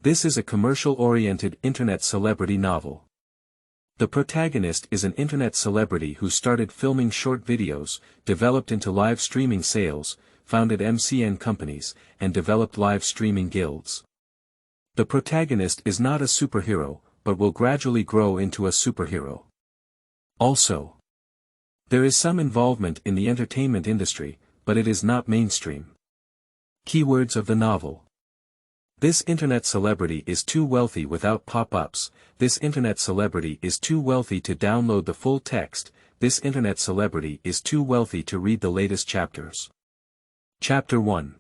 This is a commercial-oriented internet celebrity novel. The protagonist is an internet celebrity who started filming short videos, developed into live streaming sales, founded MCN companies, and developed live streaming guilds. The protagonist is not a superhero, but will gradually grow into a superhero. Also, there is some involvement in the entertainment industry, but it is not mainstream. Keywords of the novel. This internet celebrity is too wealthy without pop-ups. This internet celebrity is too wealthy to download the full text. This internet celebrity is too wealthy to read the latest chapters. Chapter 1.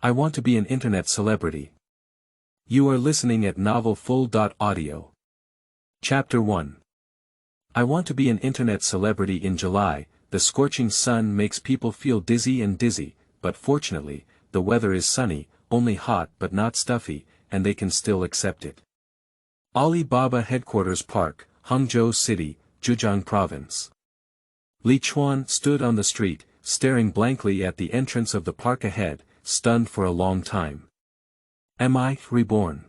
I want to be an internet celebrity. You are listening at novelfull.audio. Chapter 1. I want to be an internet celebrity in July. The scorching sun makes people feel dizzy, but fortunately, the weather is sunny, only hot but not stuffy, and they can still accept it. Alibaba Headquarters Park, Hangzhou City, Zhejiang Province. Li Chuan stood on the street, staring blankly at the entrance of the park ahead, stunned for a long time. Am I reborn?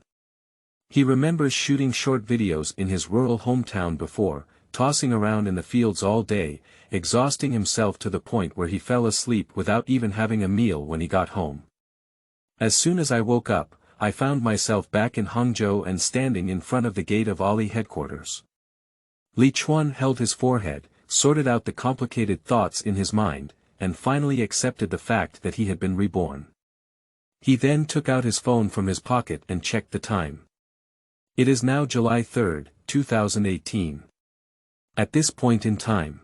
He remembers shooting short videos in his rural hometown before, tossing around in the fields all day, exhausting himself to the point where he fell asleep without even having a meal when he got home. As soon as I woke up, I found myself back in Hangzhou and standing in front of the gate of Ali headquarters. Li Chuan held his forehead, sorted out the complicated thoughts in his mind, and finally accepted the fact that he had been reborn. He then took out his phone from his pocket and checked the time. It is now July 3, 2018. At this point in time,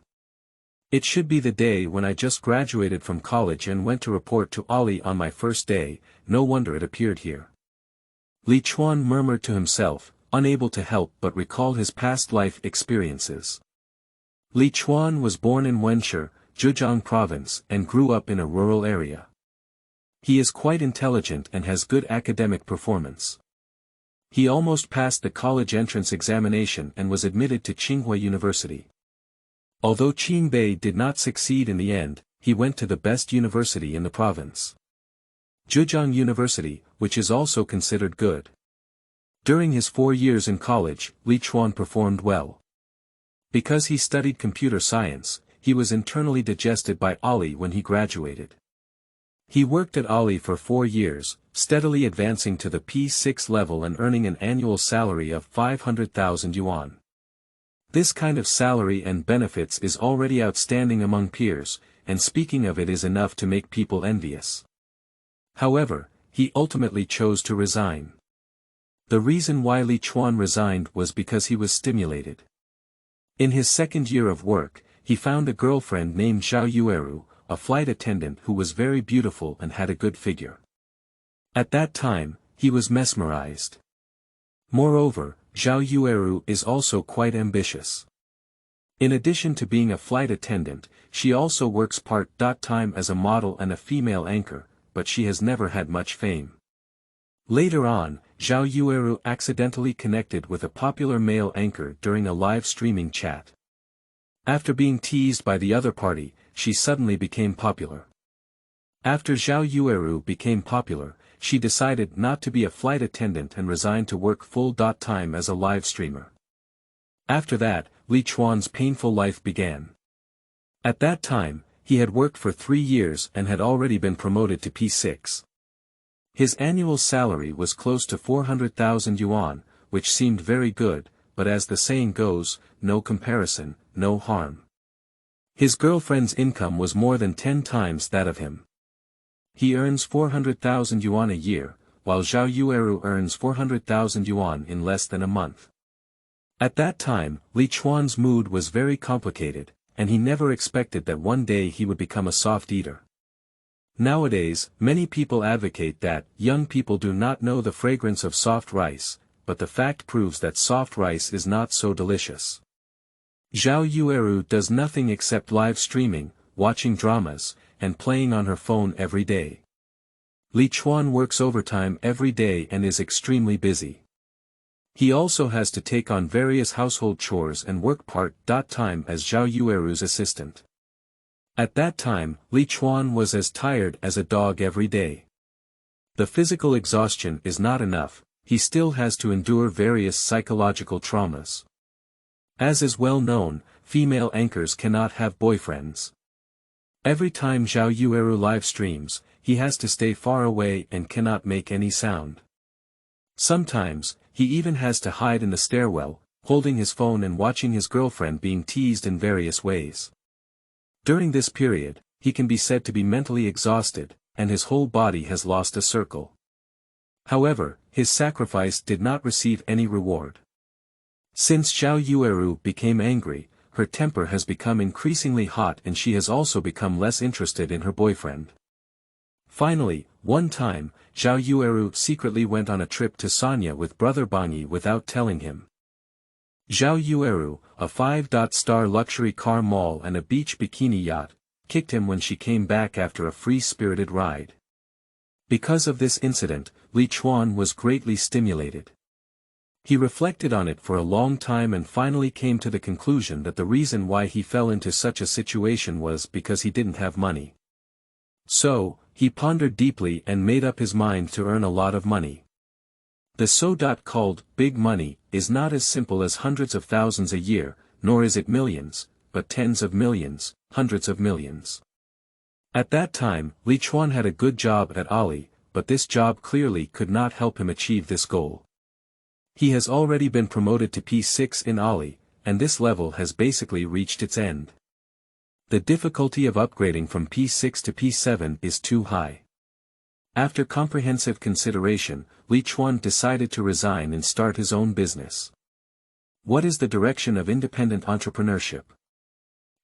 it should be the day when I just graduated from college and went to report to Ali on my first day. No wonder it appeared here. Li Chuan murmured to himself, unable to help but recall his past life experiences. Li Chuan was born in Wenshi, Zhejiang Province, and grew up in a rural area. He is quite intelligent and has good academic performance. He almost passed the college entrance examination and was admitted to Tsinghua University. Although Qingbei did not succeed in the end, he went to the best university in the province. Zhejiang University, which is also considered good. During his 4 years in college, Li Chuan performed well. Because he studied computer science, he was internally digested by Ali when he graduated. He worked at Ali for 4 years, steadily advancing to the P6 level and earning an annual salary of 500,000 yuan. This kind of salary and benefits is already outstanding among peers, and speaking of it is enough to make people envious. However, he ultimately chose to resign. The reason why Li Chuan resigned was because he was stimulated. In his second year of work, he found a girlfriend named Zhao Yueru, a flight attendant who was very beautiful and had a good figure. At that time, he was mesmerized. Moreover, Zhao Yueru is also quite ambitious. In addition to being a flight attendant, she also works part-time as a model and a female anchor, but she has never had much fame. Later on, Zhao Yueru accidentally connected with a popular male anchor during a live streaming chat. After being teased by the other party, she suddenly became popular. After Zhao Yueru became popular, she decided not to be a flight attendant and resigned to work full-time as a live streamer. After that, Li Chuan's painful life began. At that time, he had worked for 3 years and had already been promoted to P6. His annual salary was close to 400,000 yuan, which seemed very good, but as the saying goes, no comparison, no harm. His girlfriend's income was more than 10 times that of him. He earns 400,000 yuan a year, while Zhao Yueru earns 400,000 yuan in less than a month. At that time, Li Chuan's mood was very complicated, and he never expected that one day he would become a soft eater. Nowadays, many people advocate that young people do not know the fragrance of soft rice, but the fact proves that soft rice is not so delicious. Zhao Yueru does nothing except live streaming, watching dramas, and playing on her phone every day. Li Chuan works overtime every day and is extremely busy. He also has to take on various household chores and work part-time as Zhao Yueru's assistant. At that time, Li Chuan was as tired as a dog every day. The physical exhaustion is not enough, he still has to endure various psychological traumas. As is well known, female anchors cannot have boyfriends. Every time Zhao Yueru live streams, he has to stay far away and cannot make any sound. Sometimes, he even has to hide in the stairwell, holding his phone and watching his girlfriend being teased in various ways. During this period, he can be said to be mentally exhausted, and his whole body has lost a circle. However, his sacrifice did not receive any reward. Since Zhao Yueru became angry, her temper has become increasingly hot and she has also become less interested in her boyfriend. Finally, one time, Zhao Yueru secretly went on a trip to Sanya with brother Bangyi without telling him. Zhao Yueru, a 5-star luxury car mall and a beach bikini yacht, kicked him when she came back after a free-spirited ride. Because of this incident, Li Chuan was greatly stimulated. He reflected on it for a long time and finally came to the conclusion that the reason why he fell into such a situation was because he didn't have money. So, he pondered deeply and made up his mind to earn a lot of money. The so-called big money is not as simple as hundreds of thousands a year, nor is it millions, but tens of millions, hundreds of millions. At that time, Li Chuan had a good job at Ali, but this job clearly could not help him achieve this goal. He has already been promoted to P6 in Ali, and this level has basically reached its end. The difficulty of upgrading from P6 to P7 is too high. After comprehensive consideration, Li Chuan decided to resign and start his own business. What is the direction of independent entrepreneurship?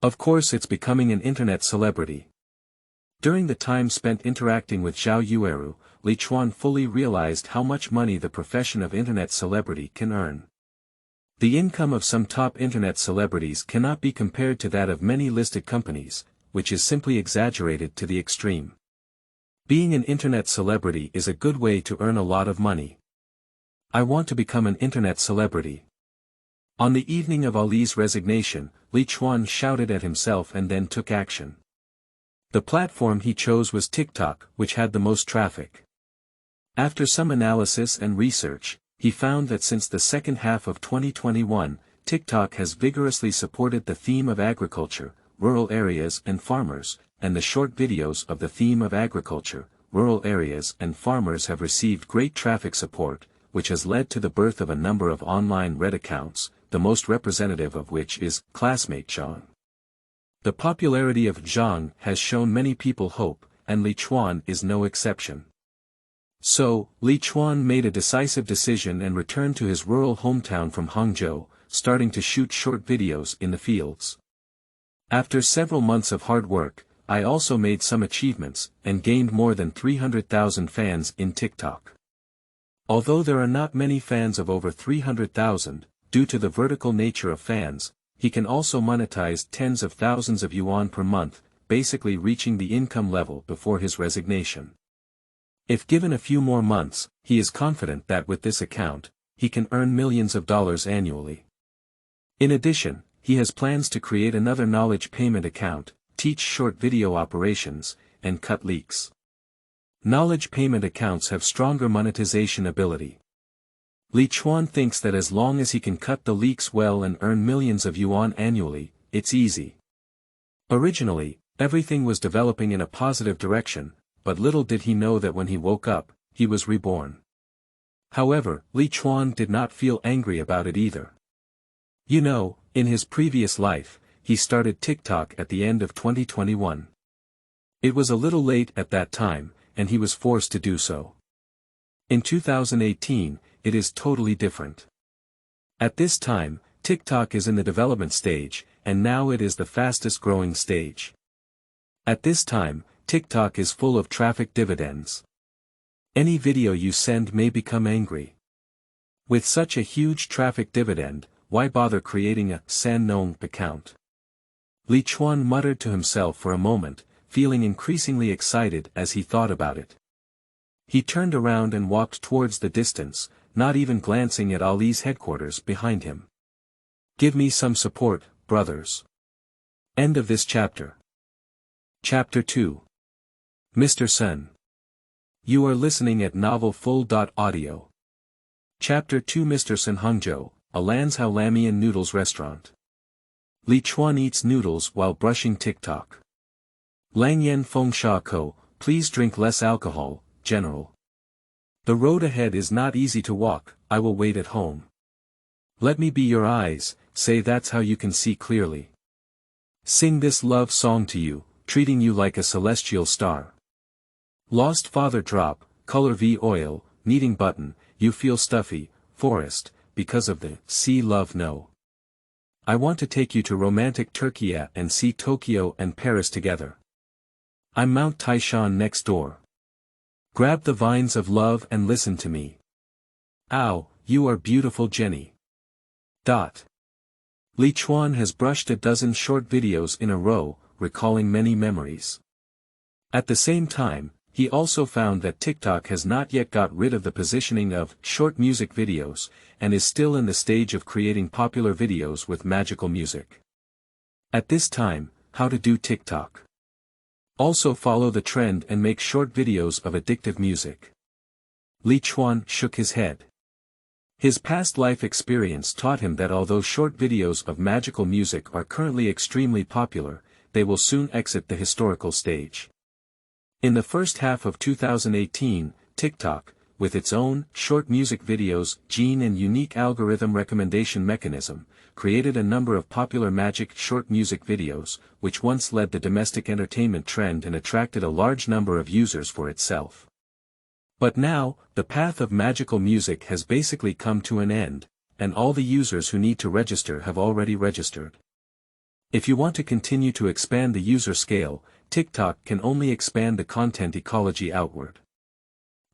Of course, it's becoming an internet celebrity. During the time spent interacting with Zhao Yueru, Li Chuan fully realized how much money the profession of internet celebrity can earn. The income of some top internet celebrities cannot be compared to that of many listed companies, which is simply exaggerated to the extreme. Being an internet celebrity is a good way to earn a lot of money. I want to become an internet celebrity. On the evening of Ali's resignation, Li Chuan shouted at himself and then took action. The platform he chose was TikTok, which had the most traffic. After some analysis and research, he found that since the second half of 2021, TikTok has vigorously supported the theme of agriculture, rural areas and farmers, and the short videos of the theme of agriculture, rural areas and farmers have received great traffic support, which has led to the birth of a number of online Red accounts, the most representative of which is Classmate Zhang. The popularity of Zhang has shown many people hope, and Li Chuan is no exception. So, Li Chuan made a decisive decision and returned to his rural hometown from Hangzhou, starting to shoot short videos in the fields. After several months of hard work, I also made some achievements, and gained more than 300,000 fans in TikTok. Although there are not many fans of over 300,000, due to the vertical nature of fans, he can also monetize tens of thousands of yuan per month, basically reaching the income level before his resignation. If given a few more months, he is confident that with this account, he can earn millions of dollars annually. In addition, he has plans to create another knowledge payment account, teach short video operations, and cut leaks. Knowledge payment accounts have stronger monetization ability. Li Chuan thinks that as long as he can cut the leaks well and earn millions of yuan annually, it's easy. Originally, everything was developing in a positive direction, but little did he know that when he woke up, he was reborn. However, Li Chuan did not feel angry about it either. You know, in his previous life, he started TikTok at the end of 2021. It was a little late at that time, and he was forced to do so. In 2018, it is totally different. At this time, TikTok is in the development stage, and now it is the fastest growing stage. At this time, TikTok is full of traffic dividends. Any video you send may become angry. With such a huge traffic dividend, why bother creating a Sannong account? Li Chuan muttered to himself for a moment, feeling increasingly excited as he thought about it. He turned around and walked towards the distance, not even glancing at Ali's headquarters behind him. Give me some support, brothers. End of this chapter. Chapter 2. Mr. Sun. You are listening at novelfull.audio. Chapter 2 Mr. Sun Hongzhou, a Lanzhou Lamian Noodles Restaurant. Li Chuan eats noodles while brushing TikTok. Lang Yan Feng Sha Ko, please drink less alcohol, General. The road ahead is not easy to walk, I will wait at home. Let me be your eyes, say that's how you can see clearly. Sing this love song to you, treating you like a celestial star. Lost father drop, color V oil, kneading button, you feel stuffy, forest, because of the sea love no. I want to take you to romantic Turkey and see Tokyo and Paris together. I'm Mount Taishan next door. Grab the vines of love and listen to me. Ow, you are beautiful Jenny. Li Chuan has brushed a dozen short videos in a row, recalling many memories. At the same time, he also found that TikTok has not yet got rid of the positioning of short music videos, and is still in the stage of creating popular videos with magical music. At this time, how to do TikTok. Also follow the trend and make short videos of addictive music. Li Chuan shook his head. His past life experience taught him that although short videos of magical music are currently extremely popular, they will soon exit the historical stage. In the first half of 2018, TikTok, with its own short music videos gene and unique algorithm recommendation mechanism, created a number of popular magic short music videos, which once led the domestic entertainment trend and attracted a large number of users for itself. But now, the path of magical music has basically come to an end, and all the users who need to register have already registered. If you want to continue to expand the user scale, TikTok can only expand the content ecology outward.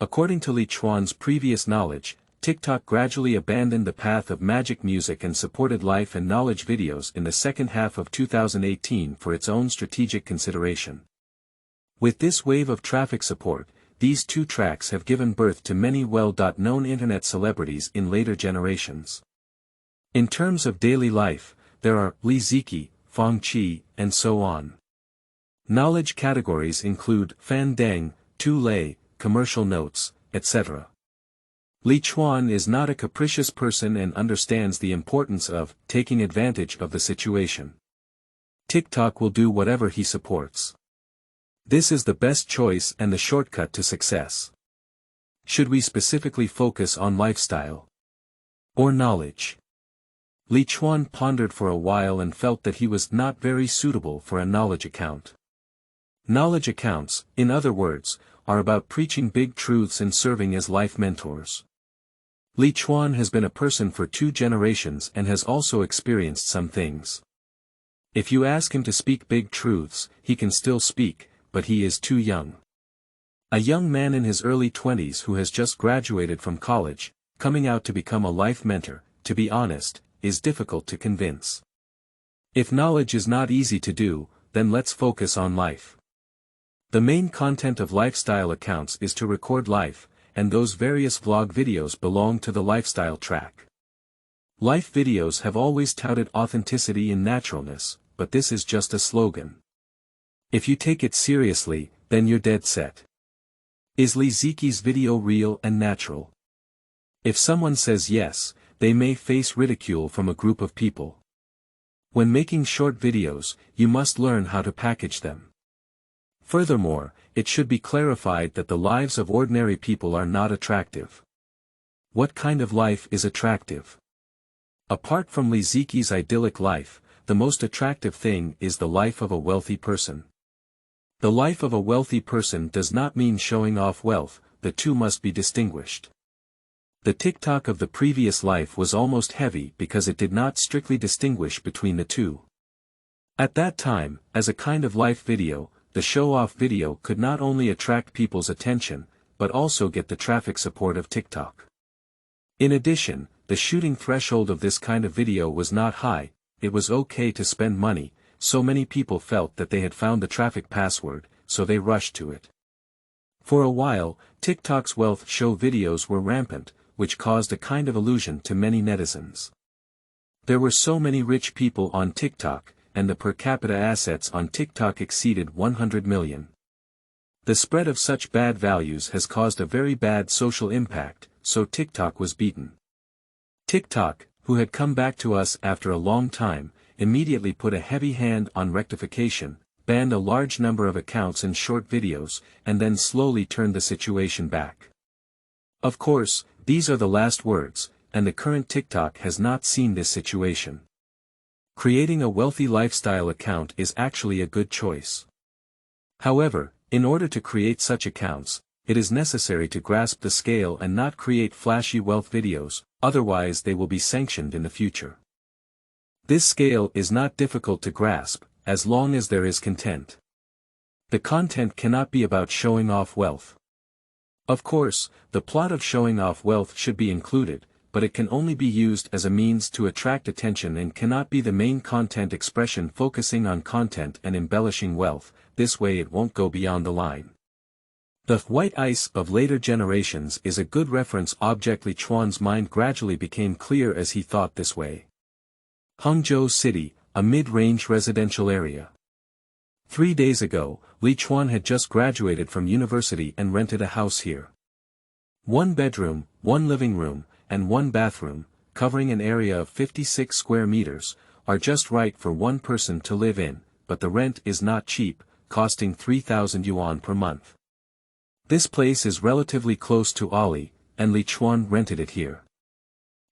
According to Li Chuan's previous knowledge, TikTok gradually abandoned the path of magic music and supported life and knowledge videos in the second half of 2018 for its own strategic consideration. With this wave of traffic support, these two tracks have given birth to many well-known internet celebrities in later generations. In terms of daily life, there are Li Ziki, Fang Qi, and so on. Knowledge categories include Fan Deng, Tu Lei, commercial notes, etc. Li Chuan is not a capricious person and understands the importance of taking advantage of the situation. TikTok will do whatever he supports. This is the best choice and the shortcut to success. Should we specifically focus on lifestyle or knowledge? Li Chuan pondered for a while and felt that he was not very suitable for a knowledge account. Knowledge accounts, in other words, are about preaching big truths and serving as life mentors. Li Chuan has been a person for 2 generations and has also experienced some things. If you ask him to speak big truths, he can still speak, but he is too young. A young man in his early 20s who has just graduated from college, coming out to become a life mentor, to be honest, is difficult to convince. If knowledge is not easy to do, then let's focus on life. The main content of lifestyle accounts is to record life, and those various vlog videos belong to the lifestyle track. Life videos have always touted authenticity and naturalness, but this is just a slogan. If you take it seriously, then you're dead set. Is Li Ziki's video real and natural? If someone says yes, they may face ridicule from a group of people. When making short videos, you must learn how to package them. Furthermore, it should be clarified that the lives of ordinary people are not attractive. What kind of life is attractive? Apart from Li Ziki's idyllic life, the most attractive thing is the life of a wealthy person. The life of a wealthy person does not mean showing off wealth, the two must be distinguished. The TikTok of the previous life was almost heavy because it did not strictly distinguish between the two. At that time, as a kind of life video, the show-off video could not only attract people's attention, but also get the traffic support of TikTok. In addition, the shooting threshold of this kind of video was not high, it was okay to spend money, so many people felt that they had found the traffic password, so they rushed to it. For a while, TikTok's wealth show videos were rampant, which caused a kind of illusion to many netizens. There were so many rich people on TikTok, and the per capita assets on TikTok exceeded 100 million. The spread of such bad values has caused a very bad social impact, so TikTok was beaten. TikTok, who had come back to us after a long time, immediately put a heavy hand on rectification, banned a large number of accounts and short videos, and then slowly turned the situation back. Of course, these are the last words, and the current TikTok has not seen this situation. Creating a wealthy lifestyle account is actually a good choice. However, in order to create such accounts, it is necessary to grasp the scale and not create flashy wealth videos, otherwise they will be sanctioned in the future. This scale is not difficult to grasp, as long as there is content. The content cannot be about showing off wealth. Of course, the plot of showing off wealth should be included, but it can only be used as a means to attract attention and cannot be the main content expression focusing on content and embellishing wealth. This way it won't go beyond the line. The white ice of later generations is a good reference object. Li Chuan's mind gradually became clear as he thought this way. Hangzhou City, a mid-range residential area. 3 days ago, Li Chuan had just graduated from university and rented a house here. 1 bedroom, 1 living room, and 1 bathroom, covering an area of 56 square meters, are just right for one person to live in, but the rent is not cheap, costing 3,000 yuan per month. This place is relatively close to Ali, and Li Chuan rented it here.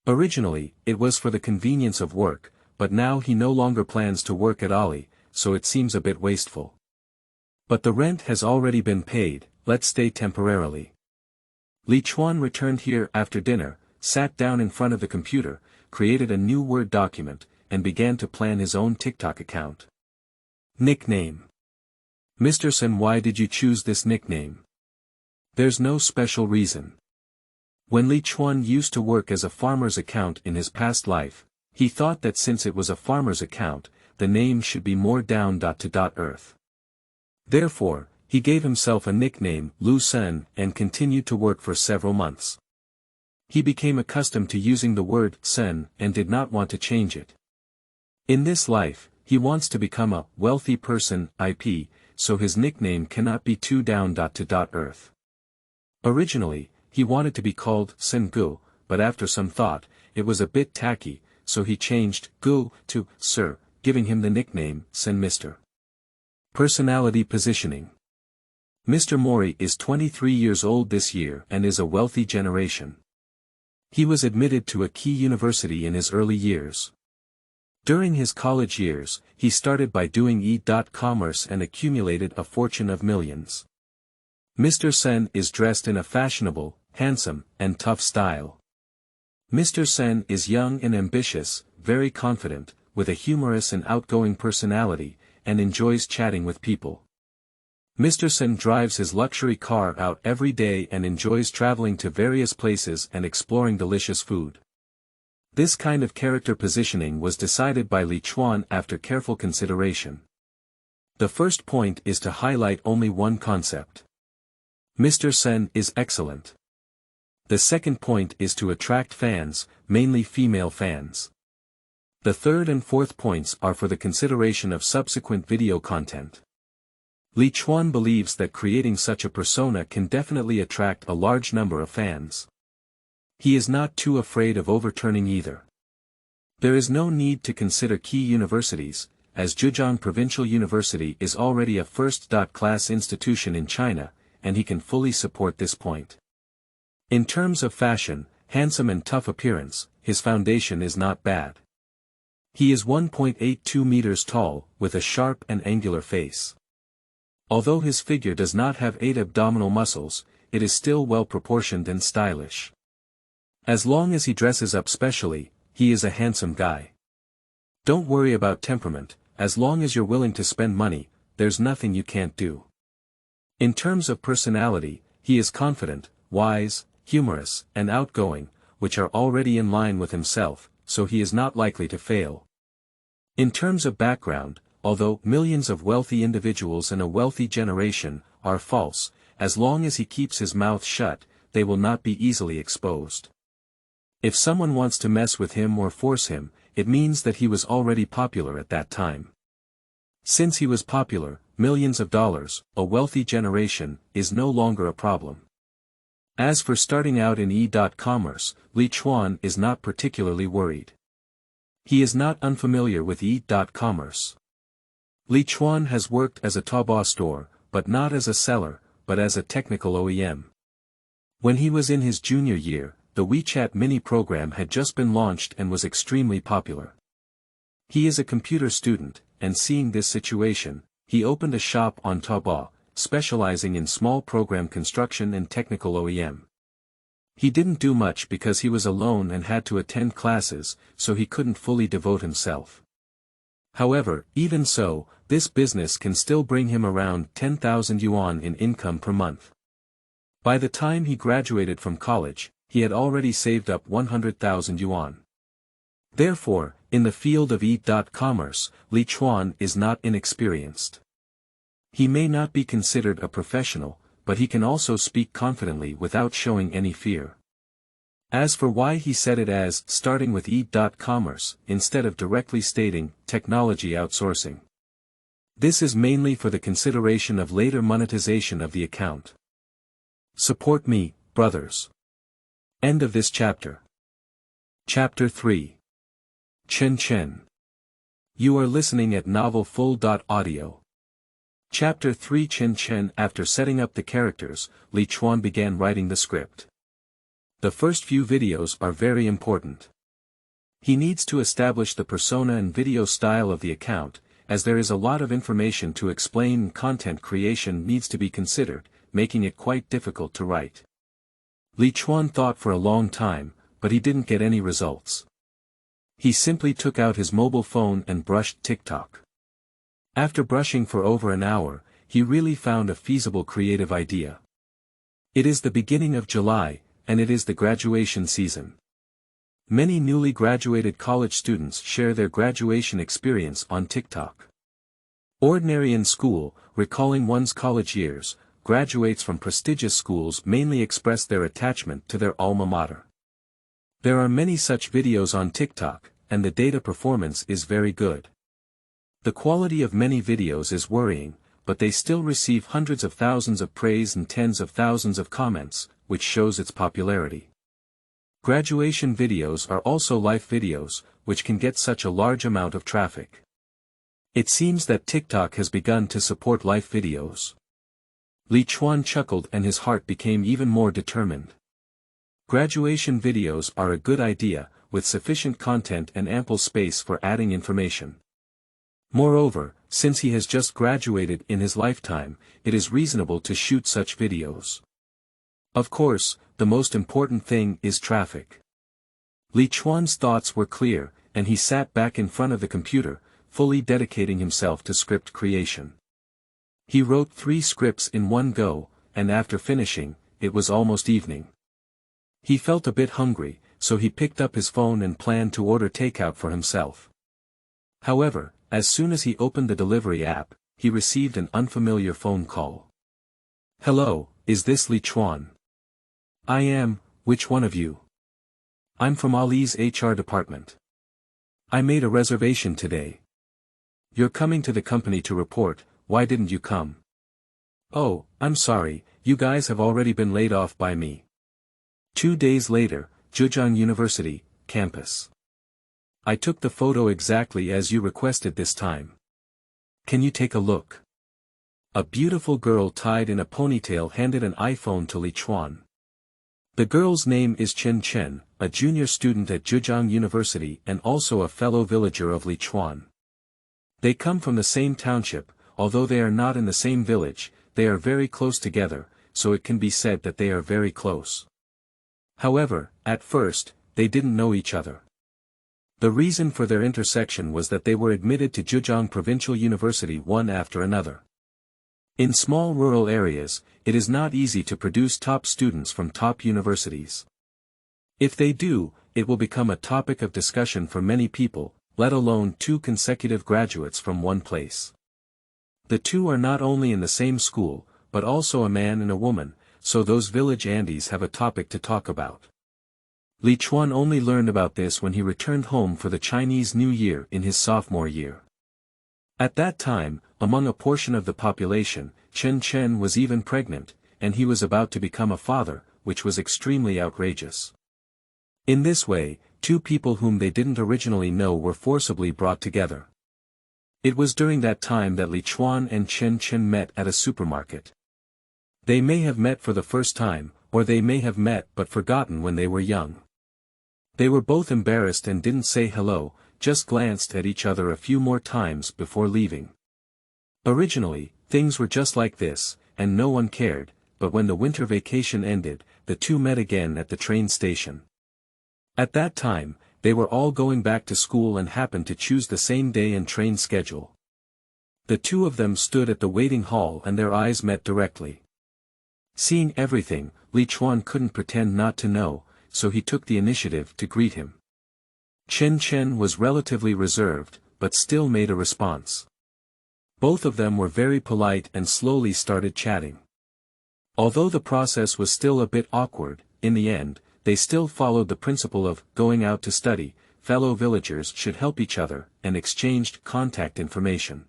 Originally, it was for the convenience of work, but now he no longer plans to work at Ali, so it seems a bit wasteful. But the rent has already been paid, let's stay temporarily. Li Chuan returned here after dinner, sat down in front of the computer, created a new Word document, and began to plan his own TikTok account. Nickname. Mr. Chen, why did you choose this nickname? There's no special reason. When Li Chuan used to work as a farmer's account in his past life, he thought that since it was a farmer's account, the name should be more down-to-earth. Therefore, he gave himself a nickname, Lu Sen, and continued to work for several months. He became accustomed to using the word Sen and did not want to change it. In this life, he wants to become a wealthy person, IP, so his nickname cannot be too down-to-earth. Originally, he wanted to be called Sen Gu, but after some thought, it was a bit tacky, so he changed Gu to Sir, giving him the nickname Sen Mr. Personality positioning. Mr. Mori is 23 years old this year and is a wealthy generation. He was admitted to a key university in his early years. During his college years, he started by doing e-commerce and accumulated a fortune of millions. Mr. Sen is dressed in a fashionable, handsome, and tough style. Mr. Sen is young and ambitious, very confident, with a humorous and outgoing personality, and enjoys chatting with people. Mr. Sen drives his luxury car out every day and enjoys traveling to various places and exploring delicious food. This kind of character positioning was decided by Li Chuan after careful consideration. The first point is to highlight only one concept. Mr. Sen is excellent. The second point is to attract fans, mainly female fans. The third and fourth points are for the consideration of subsequent video content. Li Chuan believes that creating such a persona can definitely attract a large number of fans. He is not too afraid of overturning either. There is no need to consider key universities, as Zhejiang Provincial University is already a first-class institution in China, and he can fully support this point. In terms of fashion, handsome and tough appearance, his foundation is not bad. He is 1.82 meters tall, with a sharp and angular face. Although his figure does not have 8 abdominal muscles, it is still well proportioned and stylish. As long as he dresses up specially, he is a handsome guy. Don't worry about temperament, as long as you're willing to spend money, there's nothing you can't do. In terms of personality, he is confident, wise, humorous, and outgoing, which are already in line with himself, so he is not likely to fail. In terms of background, although millions of wealthy individuals in a wealthy generation are false, as long as he keeps his mouth shut, they will not be easily exposed. If someone wants to mess with him or force him, it means that he was already popular at that time. Since he was popular, millions of dollars, a wealthy generation, is no longer a problem. As for starting out in e-commerce, Li Chuan is not particularly worried. He is not unfamiliar with e-commerce. Li Chuan has worked as a Taobao store, but not as a seller, but as a technical OEM. When he was in his junior year, the WeChat mini program had just been launched and was extremely popular. He is a computer student, and seeing this situation, he opened a shop on Taobao, specializing in small program construction and technical OEM. He didn't do much because he was alone and had to attend classes, so he couldn't fully devote himself. However, even so, this business can still bring him around 10,000 yuan in income per month. By the time he graduated from college, he had already saved up 100,000 yuan. Therefore, in the field of e-commerce, Li Chuan is not inexperienced. He may not be considered a professional, but he can also speak confidently without showing any fear. As for why he said it as starting with e-commerce, instead of directly stating technology outsourcing. This is mainly for the consideration of later monetization of the account. Support me, brothers. End of this chapter. Chapter 3. Chen. You are listening at novelfull.audio. Chapter 3 Chen. After setting up the characters, Li Chuan began writing the script. The first few videos are very important. He needs to establish the persona and video style of the account, as there is a lot of information to explain and content creation needs to be considered, making it quite difficult to write. Li Chuan thought for a long time, but he didn't get any results. He simply took out his mobile phone and brushed TikTok. After brushing for over an hour, he really found a feasible creative idea. It is the beginning of July, and it is the graduation season. Many newly graduated college students share their graduation experience on TikTok. Ordinary in school, recalling one's college years, graduates from prestigious schools mainly express their attachment to their alma mater. There are many such videos on TikTok, and the data performance is very good. The quality of many videos is worrying, but they still receive hundreds of thousands of praise and tens of thousands of comments, which shows its popularity. Graduation videos are also life videos, which can get such a large amount of traffic. It seems that TikTok has begun to support life videos. Li Chuan chuckled and his heart became even more determined. Graduation videos are a good idea, with sufficient content and ample space for adding information. Moreover, since he has just graduated in his lifetime, it is reasonable to shoot such videos. Of course, the most important thing is traffic. Li Chuan's thoughts were clear, and he sat back in front of the computer, fully dedicating himself to script creation. He wrote 3 scripts in one go, and after finishing, it was almost evening. He felt a bit hungry, so he picked up his phone and planned to order takeout for himself. However, as soon as he opened the delivery app, he received an unfamiliar phone call. Hello, is this Li Chuan? I am, which one of you? I'm from Ali's HR department. I made a reservation today. You're coming to the company to report, why didn't you come? Oh, I'm sorry, you guys have already been laid off by me. 2 days later, Zhejiang University, campus. I took the photo exactly as you requested this time. Can you take a look? A beautiful girl tied in a ponytail handed an iPhone to Li Chuan. The girl's name is Chen, a junior student at Zhejiang University and also a fellow villager of Li Chuan. They come from the same township, although they are not in the same village, they are very close together, so it can be said that they are very close. However, at first, they didn't know each other. The reason for their intersection was that they were admitted to Zhejiang Provincial University one after another. In small rural areas, it is not easy to produce top students from top universities. If they do, it will become a topic of discussion for many people, let alone 2 consecutive graduates from one place. The 2 are not only in the same school, but also a man and a woman, so those village Andes have a topic to talk about. Li Chuan only learned about this when he returned home for the Chinese New Year in his sophomore year. At that time, among a portion of the population, Chen was even pregnant, and he was about to become a father, which was extremely outrageous. In this way, two people whom they didn't originally know were forcibly brought together. It was during that time that Li Chuan and Chen met at a supermarket. They may have met for the first time, or they may have met but forgotten when they were young. They were both embarrassed and didn't say hello, just glanced at each other a few more times before leaving. Originally, things were just like this, and no one cared, but when the winter vacation ended, the two met again at the train station. At that time, they were all going back to school and happened to choose the same day and train schedule. The two of them stood at the waiting hall and their eyes met directly. Seeing everything, Li Chuan couldn't pretend not to know, so he took the initiative to greet him. Chen was relatively reserved, but still made a response. Both of them were very polite and slowly started chatting. Although the process was still a bit awkward, in the end, they still followed the principle of going out to study, fellow villagers should help each other, and exchanged contact information.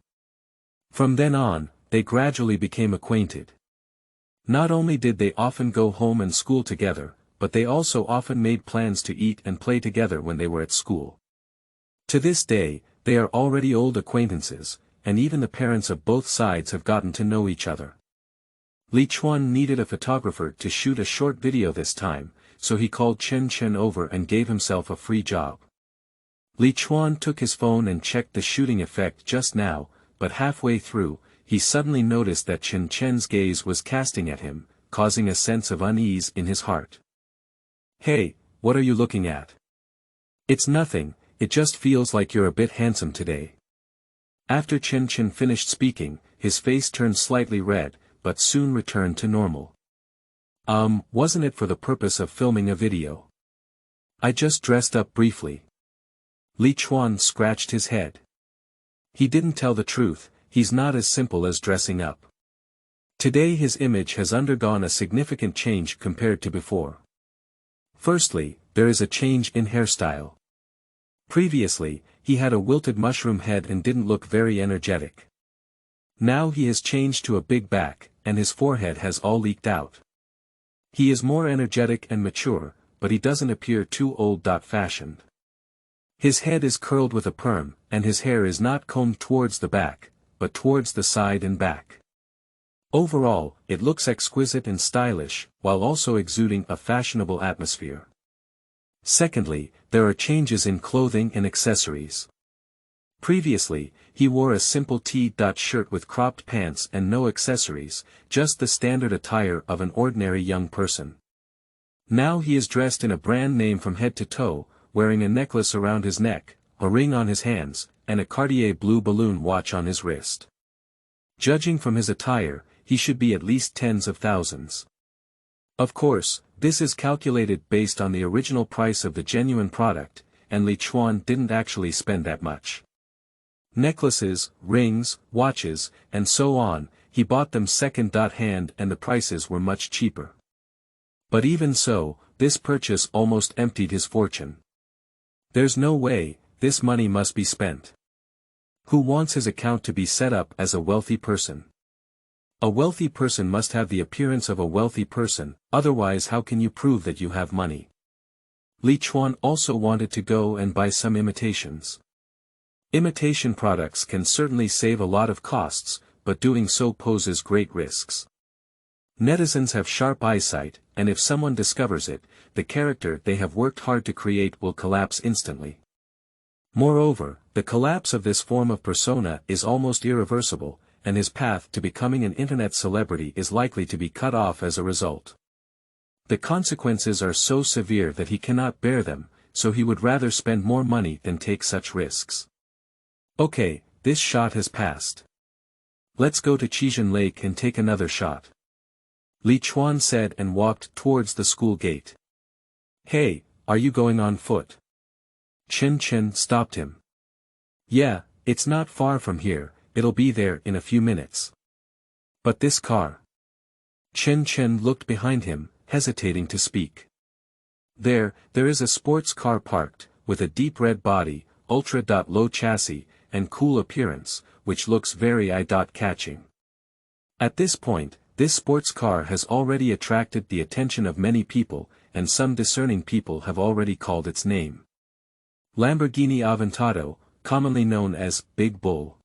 From then on, they gradually became acquainted. Not only did they often go home and school together, but they also often made plans to eat and play together when they were at school. To this day, they are already old acquaintances, and even the parents of both sides have gotten to know each other. Li Chuan needed a photographer to shoot a short video this time, so he called Chen over and gave himself a free job. Li Chuan took his phone and checked the shooting effect just now, but halfway through, he suddenly noticed that Chen's gaze was casting at him, causing a sense of unease in his heart. "Hey, what are you looking at?" "It's nothing, it just feels like you're a bit handsome today." After Chen finished speaking, his face turned slightly red, but soon returned to normal. Wasn't it for the purpose of filming a video? I just dressed up briefly." Li Chuan scratched his head. He didn't tell the truth, he's not as simple as dressing up. Today his image has undergone a significant change compared to before. Firstly, there is a change in hairstyle. Previously, he had a wilted mushroom head and didn't look very energetic. Now he has changed to a big back, and his forehead has all leaked out. He is more energetic and mature, but he doesn't appear too old-fashioned. His head is curled with a perm, and his hair is not combed towards the back, but towards the side and back. Overall, it looks exquisite and stylish, while also exuding a fashionable atmosphere. Secondly, there are changes in clothing and accessories. Previously, he wore a simple T-shirt with cropped pants and no accessories, just the standard attire of an ordinary young person. Now he is dressed in a brand name from head to toe, wearing a necklace around his neck, a ring on his hands, and a Cartier blue balloon watch on his wrist. Judging from his attire, he should be at least tens of thousands. Of course, this is calculated based on the original price of the genuine product, and Li Chuan didn't actually spend that much. Necklaces, rings, watches, and so on, he bought them second-hand and the prices were much cheaper. But even so, this purchase almost emptied his fortune. There's no way, this money must be spent. Who wants his account to be set up as a wealthy person? A wealthy person must have the appearance of a wealthy person, otherwise how can you prove that you have money? Li Chuan also wanted to go and buy some imitations. Imitation products can certainly save a lot of costs, but doing so poses great risks. Netizens have sharp eyesight, and if someone discovers it, the character they have worked hard to create will collapse instantly. Moreover, the collapse of this form of persona is almost irreversible, and his path to becoming an internet celebrity is likely to be cut off as a result. The consequences are so severe that he cannot bear them, so he would rather spend more money than take such risks. Okay, this shot has passed. Let's go to Chijin Lake and take another shot. Li Chuan said and walked towards the school gate. Hey, are you going on foot? Chen stopped him. Yeah, it's not far from here, it'll be there in a few minutes. But this car. Chen looked behind him, hesitating to speak. There is a sports car parked, with a deep red body, ultra-low chassis, and cool appearance, which looks very eye-catching. At this point, this sports car has already attracted the attention of many people, and some discerning people have already called its name. Lamborghini Aventador, commonly known as Big Bull.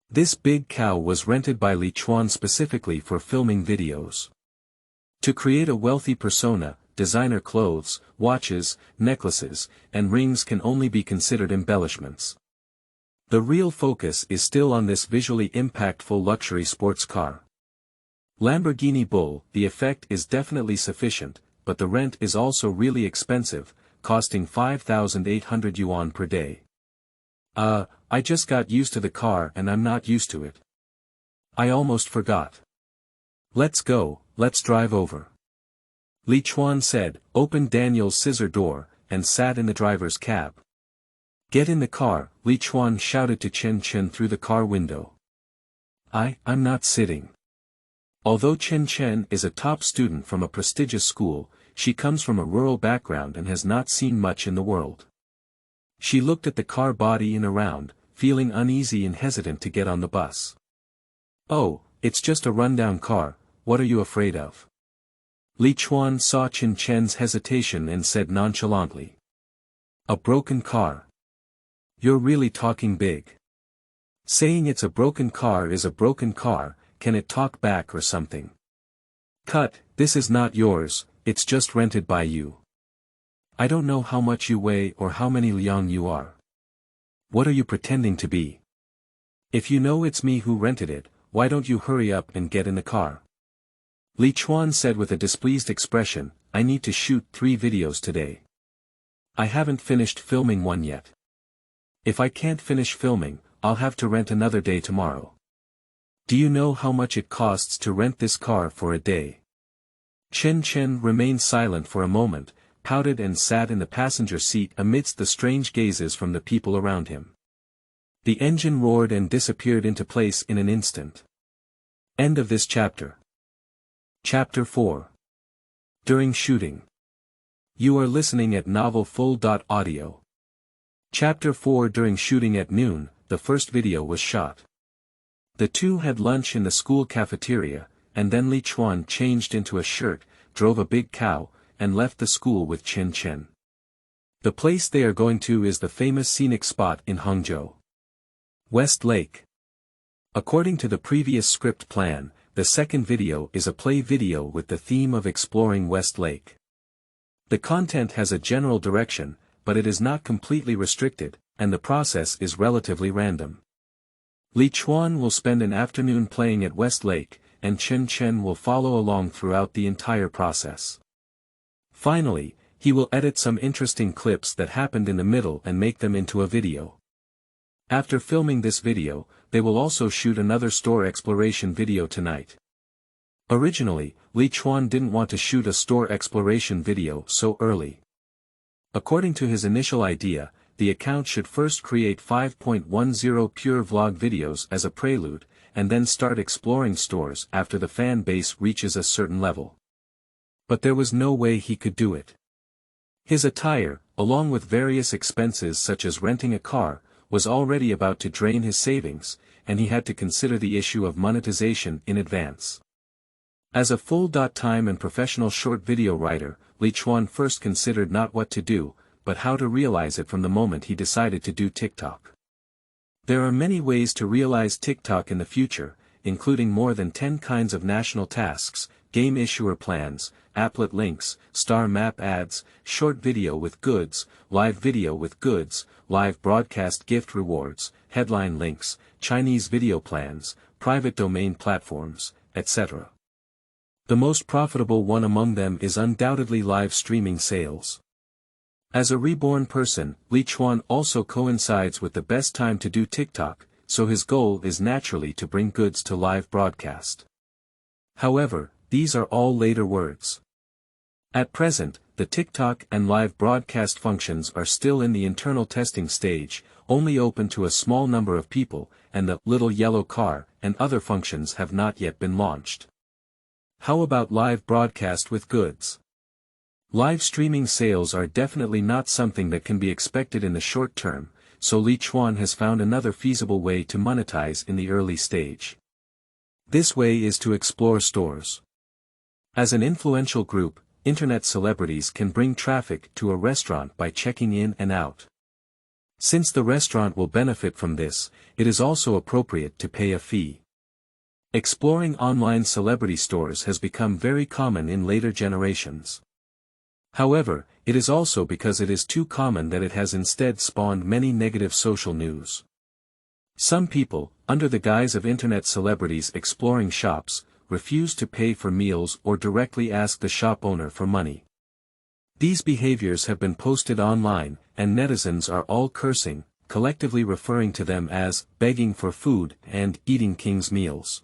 This big cow was rented by Li Chuan specifically for filming videos. To create a wealthy persona, designer clothes, watches, necklaces, and rings can only be considered embellishments. The real focus is still on this visually impactful luxury sports car. Lamborghini Bull, the effect is definitely sufficient, but the rent is also really expensive, costing 5,800 yuan per day. I just got used to the car and I'm not used to it. I almost forgot. Let's go, let's drive over. Li Chuan said, opened Daniel's scissor door, and sat in the driver's cab. Get in the car, Li Chuan shouted to Chen through the car window. I'm not sitting. Although Chen is a top student from a prestigious school, she comes from a rural background and has not seen much in the world. She looked at the car body and around, feeling uneasy and hesitant to get on the bus. Oh, it's just a rundown car, what are you afraid of? Li Chuan saw Chen's hesitation and said nonchalantly. A broken car. You're really talking big. Saying it's a broken car is a broken car, can it talk back or something? Cut, this is not yours, it's just rented by you. I don't know how much you weigh or how many liang you are. What are you pretending to be? If you know it's me who rented it, why don't you hurry up and get in the car? Li Chuan said with a displeased expression, I need to shoot 3 videos today. I haven't finished filming one yet. If I can't finish filming, I'll have to rent another day tomorrow. Do you know how much it costs to rent this car for a day? Chen remained silent for a moment, pouted and sat in the passenger seat amidst the strange gazes from the people around him. The engine roared and disappeared into place in an instant. End of this chapter. Chapter 4. During shooting. You are listening at novelfull.audio. Chapter 4. During shooting at noon, the first video was shot. The two had lunch in the school cafeteria, and then Li Chuan changed into a shirt, drove a big cow, and left the school with Chen. The place they are going to is the famous scenic spot in Hangzhou. West Lake. According to the previous script plan, the second video is a play video with the theme of exploring West Lake. The content has a general direction, but it is not completely restricted, and the process is relatively random. Li Chuan will spend an afternoon playing at West Lake, and Chen will follow along throughout the entire process. Finally, he will edit some interesting clips that happened in the middle and make them into a video. After filming this video, they will also shoot another store exploration video tonight. Originally, Li Chuan didn't want to shoot a store exploration video so early. According to his initial idea, the account should first create 5.10 pure vlog videos as a prelude, and then start exploring stores after the fan base reaches a certain level. But there was no way he could do it. His attire, along with various expenses such as renting a car, was already about to drain his savings, and he had to consider the issue of monetization in advance. As a full-time and professional short video writer, Li Chuan first considered not what to do, but how to realize it from the moment he decided to do TikTok. There are many ways to realize TikTok in the future, including more than 10 kinds of national tasks, game issuer plans, applet links, star map ads, short video with goods, live video with goods, live broadcast gift rewards, headline links, Chinese video plans, private domain platforms, etc. The most profitable one among them is undoubtedly live streaming sales. As a reborn person, Li Chuan also coincides with the best time to do TikTok, so his goal is naturally to bring goods to live broadcast. However, these are all later words. At present, the TikTok and live broadcast functions are still in the internal testing stage, only open to a small number of people, and the little yellow car and other functions have not yet been launched. How about live broadcast with goods? Live streaming sales are definitely not something that can be expected in the short term, so Li Chuan has found another feasible way to monetize in the early stage. This way is to explore stores. As an influential group, internet celebrities can bring traffic to a restaurant by checking in and out. Since the restaurant will benefit from this, it is also appropriate to pay a fee. Exploring online celebrity stores has become very common in later generations. However, it is also because it is too common that it has instead spawned many negative social news. Some people, under the guise of internet celebrities exploring shops, refuse to pay for meals or directly ask the shop owner for money. These behaviors have been posted online, and netizens are all cursing, collectively referring to them as begging for food and eating king's meals.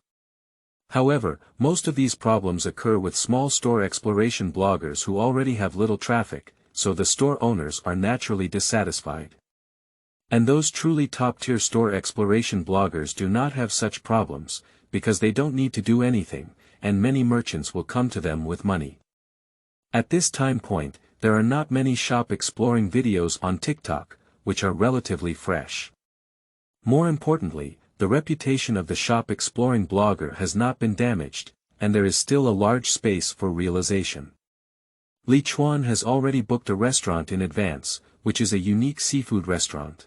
However, most of these problems occur with small store exploration bloggers who already have little traffic, so the store owners are naturally dissatisfied. And those truly top-tier store exploration bloggers do not have such problems, because they don't need to do anything, and many merchants will come to them with money. At this time point, there are not many shop exploring videos on TikTok, which are relatively fresh. More importantly, the reputation of the shop exploring blogger has not been damaged, and there is still a large space for realization. Li Chuan has already booked a restaurant in advance, which is a unique seafood restaurant.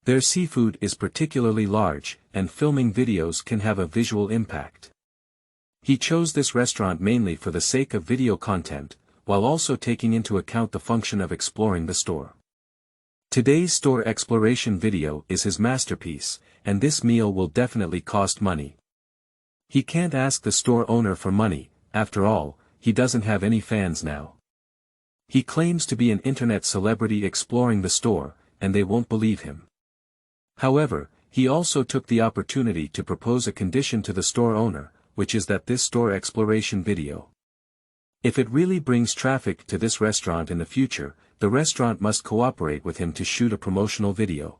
Their seafood is particularly large, and filming videos can have a visual impact. He chose this restaurant mainly for the sake of video content, while also taking into account the function of exploring the store. Today's store exploration video is his masterpiece, and this meal will definitely cost money. He can't ask the store owner for money, after all, he doesn't have any fans now. He claims to be an internet celebrity exploring the store, and they won't believe him. However, he also took the opportunity to propose a condition to the store owner, which is that this store exploration video, if it really brings traffic to this restaurant in the future, the restaurant must cooperate with him to shoot a promotional video.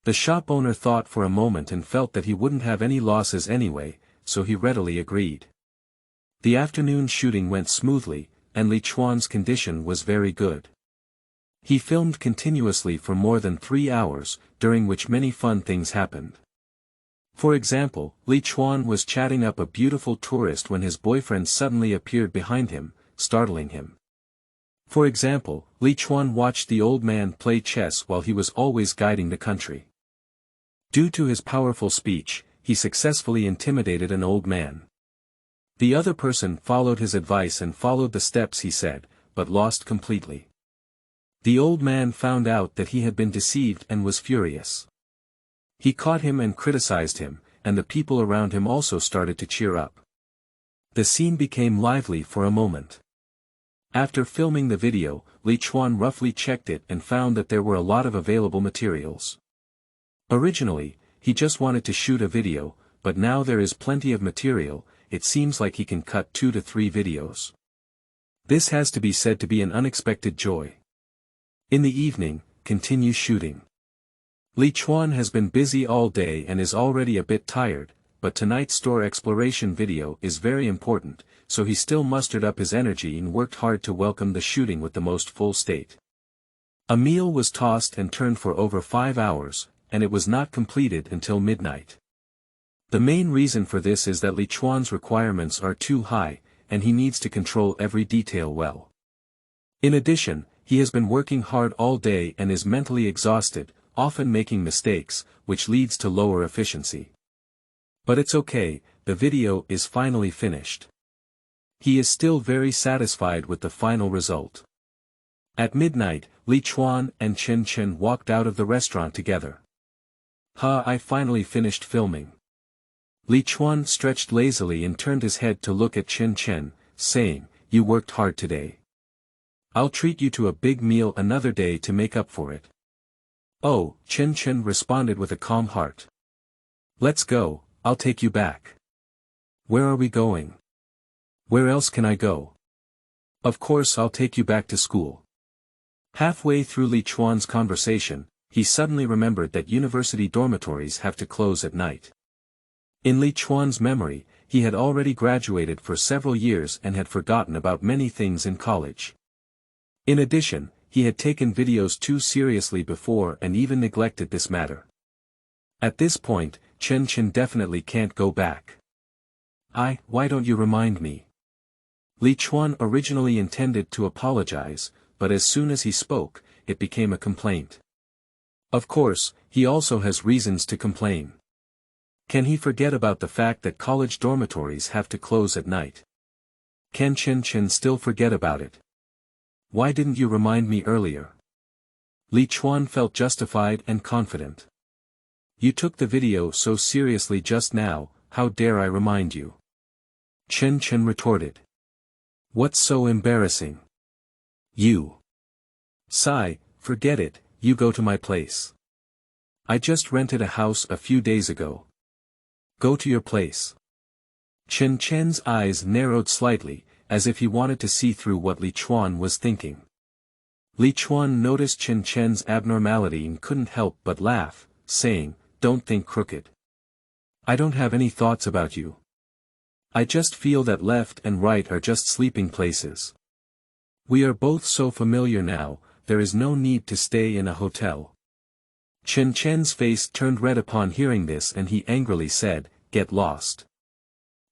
The shop owner thought for a moment and felt that he wouldn't have any losses anyway, so he readily agreed. The afternoon shooting went smoothly, and Li Chuan's condition was very good. He filmed continuously for more than 3 hours, during which many fun things happened. For example, Li Chuan was chatting up a beautiful tourist when his boyfriend suddenly appeared behind him, startling him. For example, Li Chuan watched the old man play chess while he was always guiding the country. Due to his powerful speech, he successfully intimidated an old man. The other person followed his advice and followed the steps he said, but lost completely. The old man found out that he had been deceived and was furious. He caught him and criticized him, and the people around him also started to cheer up. The scene became lively for a moment. After filming the video, Li Chuan roughly checked it and found that there were a lot of available materials. Originally, he just wanted to shoot a video, but now there is plenty of material. It seems like he can cut 2 to 3 videos. This has to be said to be an unexpected joy. In the evening, continue shooting. Li Chuan has been busy all day and is already a bit tired, but tonight's store exploration video is very important, so he still mustered up his energy and worked hard to welcome the shooting with the most full state. A meal was tossed and turned for over 5 hours, and it was not completed until midnight. The main reason for this is that Li Chuan's requirements are too high, and he needs to control every detail well. In addition, he has been working hard all day and is mentally exhausted, often making mistakes, which leads to lower efficiency. But it's okay, the video is finally finished. He is still very satisfied with the final result. At midnight, Li Chuan and Chen walked out of the restaurant together. I finally finished filming. Li Chuan stretched lazily and turned his head to look at Chen, saying, "You worked hard today. I'll treat you to a big meal another day to make up for it." "Oh," Chen responded with a calm heart. "Let's go, I'll take you back." "Where are we going?" "Where else can I go?" "Of course I'll take you back to school." Halfway through Li Chuan's conversation, he suddenly remembered that university dormitories have to close at night. In Li Chuan's memory, he had already graduated for several years and had forgotten about many things in college. In addition, he had taken videos too seriously before and even neglected this matter. At this point, Chen definitely can't go back. Why don't you remind me? Li Chuan originally intended to apologize, but as soon as he spoke, it became a complaint. Of course, he also has reasons to complain. Can he forget about the fact that college dormitories have to close at night? Can Chen still forget about it? Why didn't you remind me earlier? Li Chuan felt justified and confident. You took the video so seriously just now, how dare I remind you? Chen retorted. What's so embarrassing? You. Sigh, forget it, you go to my place. I just rented a house a few days ago. Go to your place. Chen's eyes narrowed slightly, as if he wanted to see through what Li Chuan was thinking. Li Chuan noticed Chen's abnormality and couldn't help but laugh, saying, Don't think crooked. I don't have any thoughts about you. I just feel that left and right are just sleeping places. We are both so familiar now, there is no need to stay in a hotel. Chen's face turned red upon hearing this and he angrily said, Get lost.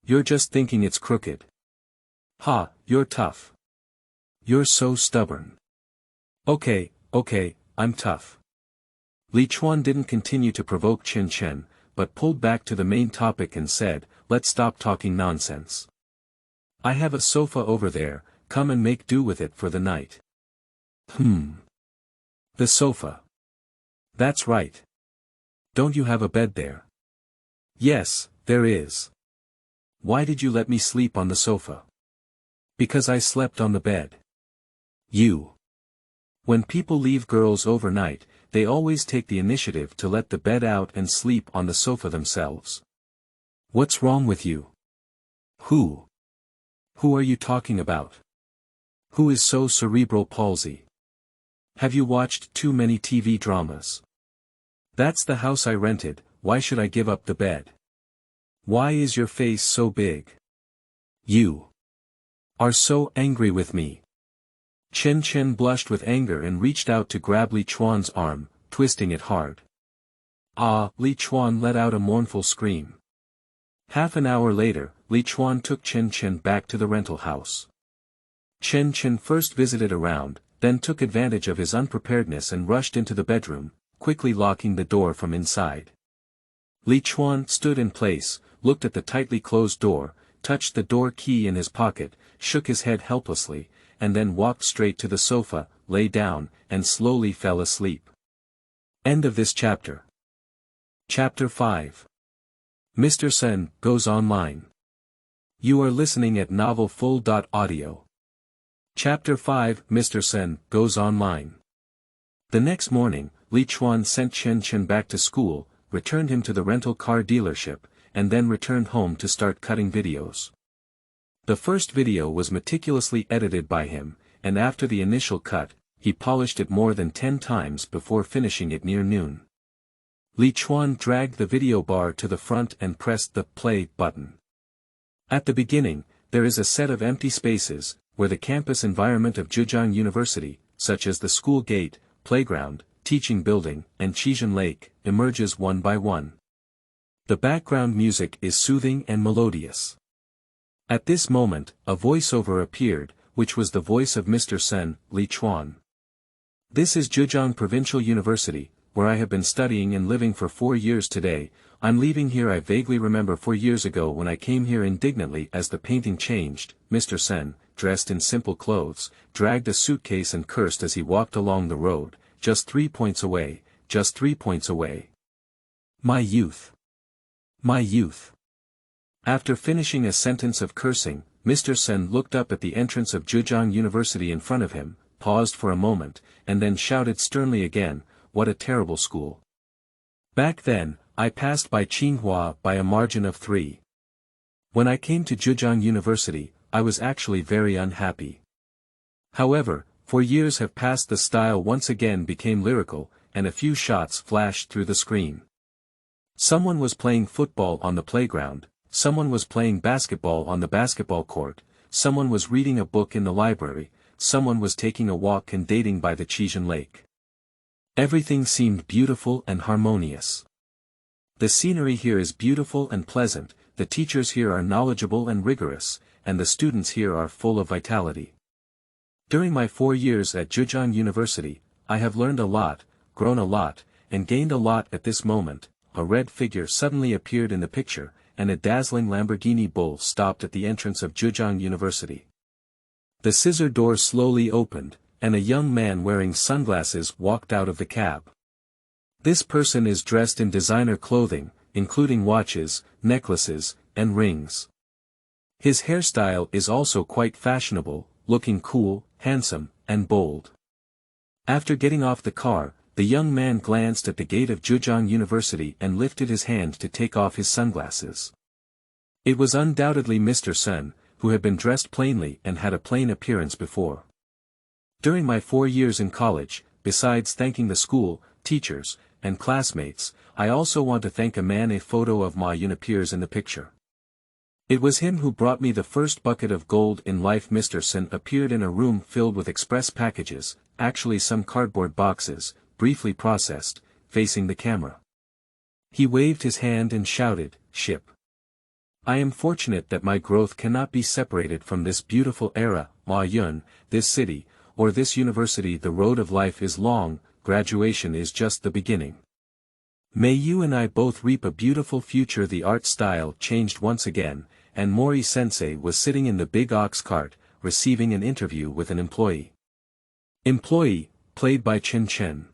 You're just thinking it's crooked. Ha, you're tough. You're so stubborn. Okay, I'm tough. Li Chuan didn't continue to provoke Chen, but pulled back to the main topic and said, Let's stop talking nonsense. I have a sofa over there, come and make do with it for the night. The sofa. That's right. Don't you have a bed there? Yes, there is. Why did you let me sleep on the sofa? Because I slept on the bed. You. When people leave girls overnight, they always take the initiative to let the bed out and sleep on the sofa themselves. What's wrong with you? Who? Who are you talking about? Who is so cerebral palsy? Have you watched too many TV dramas? That's the house I rented, why should I give up the bed? Why is your face so big? You are so angry with me. Chen blushed with anger and reached out to grab Li Chuan's arm, twisting it hard. Li Chuan let out a mournful scream. Half an hour later, Li Chuan took Chen back to the rental house. Chen first visited around, then took advantage of his unpreparedness and rushed into the bedroom, quickly locking the door from inside. Li Chuan stood in place, looked at the tightly closed door, touched the door key in his pocket, shook his head helplessly, and then walked straight to the sofa, lay down, and slowly fell asleep. End of this chapter. Chapter 5. Mr. Chen goes online. You are listening at novelfull.audio. Chapter 5. Mr. Chen goes online. The next morning, Li Chuan sent Chen back to school, returned him to the rental car dealership, and then returned home to start cutting videos. The first video was meticulously edited by him, and after the initial cut, he polished it more than 10 times before finishing it near noon. Li Chuan dragged the video bar to the front and pressed the play button. At the beginning, there is a set of empty spaces, where the campus environment of Zhejiang University, such as the school gate, playground, teaching building, and Qijin Lake, emerges one by one. The background music is soothing and melodious. At this moment, a voiceover appeared, which was the voice of Mr. Chen, Li Chuan. This is Zhejiang Provincial University, where I have been studying and living for 4 years today. I'm leaving here. I vaguely remember 4 years ago when I came here indignantly as the painting changed. Mr. Chen, dressed in simple clothes, dragged a suitcase and cursed as he walked along the road, just 3 points away, just 3 points away. My youth. My youth. After finishing a sentence of cursing, Mr. Chen looked up at the entrance of Zhejiang University in front of him, paused for a moment, and then shouted sternly again, What a terrible school. Back then, I passed by Tsinghua by a margin of 3. When I came to Zhejiang University, I was actually very unhappy. However, 4 years have passed. The style once again became lyrical, and a few shots flashed through the screen. Someone was playing football on the playground, someone was playing basketball on the basketball court, someone was reading a book in the library, someone was taking a walk and dating by the Qijin Lake. Everything seemed beautiful and harmonious. The scenery here is beautiful and pleasant, the teachers here are knowledgeable and rigorous, and the students here are full of vitality. During my 4 years at Zhejiang University, I have learned a lot, grown a lot, and gained a lot. At this moment, a red figure suddenly appeared in the picture, and a dazzling Lamborghini Bull stopped at the entrance of Zhejiang University. The scissor door slowly opened, and a young man wearing sunglasses walked out of the cab. This person is dressed in designer clothing, including watches, necklaces, and rings. His hairstyle is also quite fashionable, looking cool, handsome, and bold. After getting off the car, the young man glanced at the gate of Zhejiang University and lifted his hand to take off his sunglasses. It was undoubtedly Mr. Chen, who had been dressed plainly and had a plain appearance before. During my 4 years in college, besides thanking the school, teachers, and classmates, I also want to thank a man. A photo of Ma Yun appears in the picture. It was him who brought me the first bucket of gold in life. Mr. Chen appeared in a room filled with express packages, actually some cardboard boxes, briefly processed, facing the camera. He waved his hand and shouted, "Ship." I am fortunate that my growth cannot be separated from this beautiful era, Ma Yun, this city, or this university. The road of life is long, graduation is just the beginning. May you and I both reap a beautiful future. The art style changed once again, and Mori-sensei was sitting in the big ox cart, receiving an interview with an employee. Employee, played by Chen.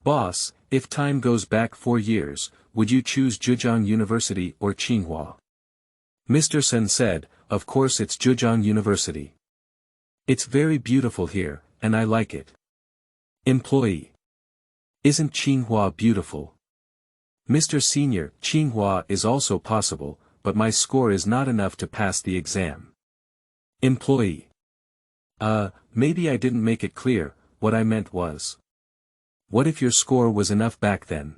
Boss, if time goes back 4 years, would you choose Zhejiang University or Tsinghua? Mr. Chen said, of course it's Zhejiang University. It's very beautiful here, and I like it. Employee. Isn't Tsinghua beautiful? Mr. Senior, Tsinghua is also possible, but my score is not enough to pass the exam. Employee. Maybe I didn't make it clear. What I meant was, what if your score was enough back then?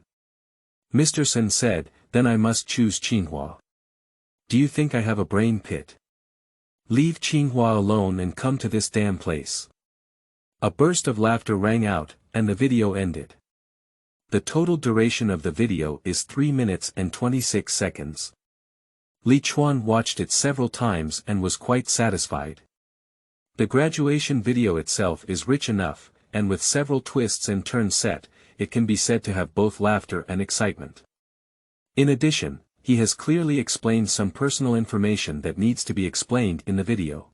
Mr. Chen said, then I must choose Tsinghua. Do you think I have a brain pit? Leave Tsinghua alone and come to this damn place. A burst of laughter rang out, and the video ended. The total duration of the video is 3 minutes and 26 seconds. Li Chuan watched it several times and was quite satisfied. The graduation video itself is rich enough, and with several twists and turns set, it can be said to have both laughter and excitement. In addition, he has clearly explained some personal information that needs to be explained in the video.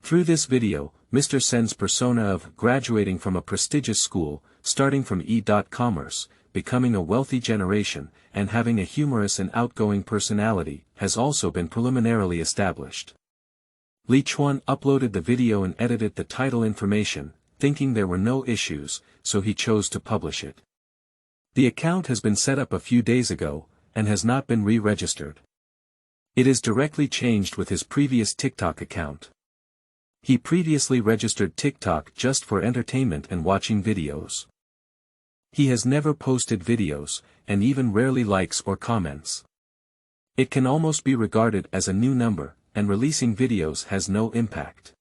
Through this video, Mr. Sen's persona of graduating from a prestigious school, starting from E.commerce, becoming a wealthy generation, and having a humorous and outgoing personality, has also been preliminarily established. Li Chuan uploaded the video and edited the title information, thinking there were no issues, so he chose to publish it. The account has been set up a few days ago, and has not been re-registered. It is directly changed with his previous TikTok account. He previously registered TikTok just for entertainment and watching videos. He has never posted videos, and even rarely likes or comments. It can almost be regarded as a new number, and releasing videos has no impact.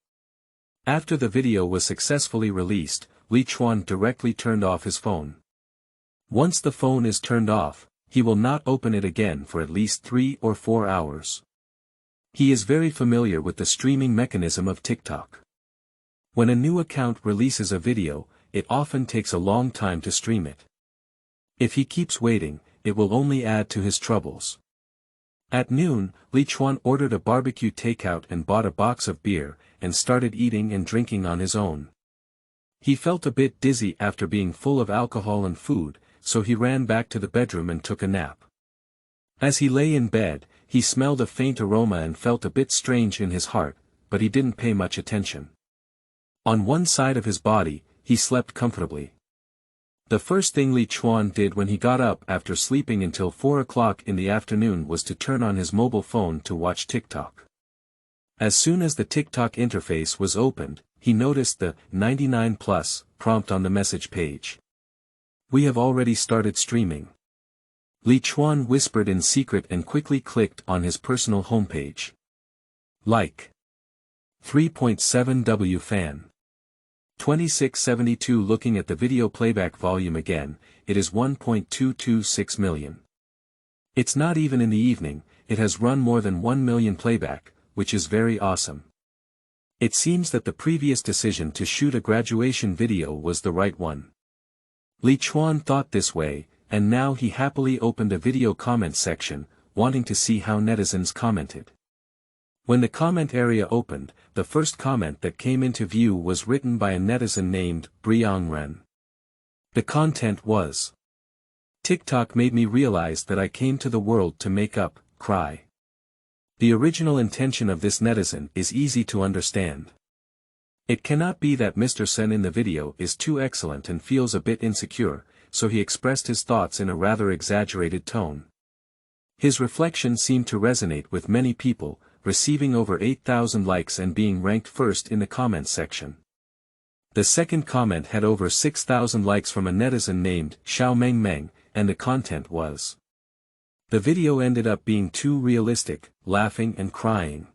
After the video was successfully released, Li Chuan directly turned off his phone. Once the phone is turned off, he will not open it again for at least 3 or 4 hours. He is very familiar with the streaming mechanism of TikTok. When a new account releases a video, it often takes a long time to stream it. If he keeps waiting, it will only add to his troubles. At noon, Li Chuan ordered a barbecue takeout and bought a box of beer, and started eating and drinking on his own. He felt a bit dizzy after being full of alcohol and food, so he ran back to the bedroom and took a nap. As he lay in bed, he smelled a faint aroma and felt a bit strange in his heart, but he didn't pay much attention. On one side of his body, he slept comfortably. The first thing Li Chuan did when he got up after sleeping until 4 o'clock in the afternoon was to turn on his mobile phone to watch TikTok. As soon as the TikTok interface was opened, he noticed the 99+ prompt on the message page. We have already started streaming. Li Chuan whispered in secret and quickly clicked on his personal homepage. Like. 3.7W fan. 2672. Looking at the video playback volume again, it is 1.226 million. It's not even in the evening, it has run more than 1 million playback, which is very awesome. It seems that the previous decision to shoot a graduation video was the right one. Li Chuan thought this way, and now he happily opened a video comment section, wanting to see how netizens commented. When the comment area opened, the first comment that came into view was written by a netizen named Briangren. The content was: TikTok made me realize that I came to the world to make up, cry. The original intention of this netizen is easy to understand. It cannot be that Mr. Chen in the video is too excellent and feels a bit insecure, so he expressed his thoughts in a rather exaggerated tone. His reflection seemed to resonate with many people, receiving over 8,000 likes and being ranked first in the comments section. The second comment had over 6,000 likes from a netizen named Xiao Meng Meng, and the content was: the video ended up being too realistic, laughing and crying.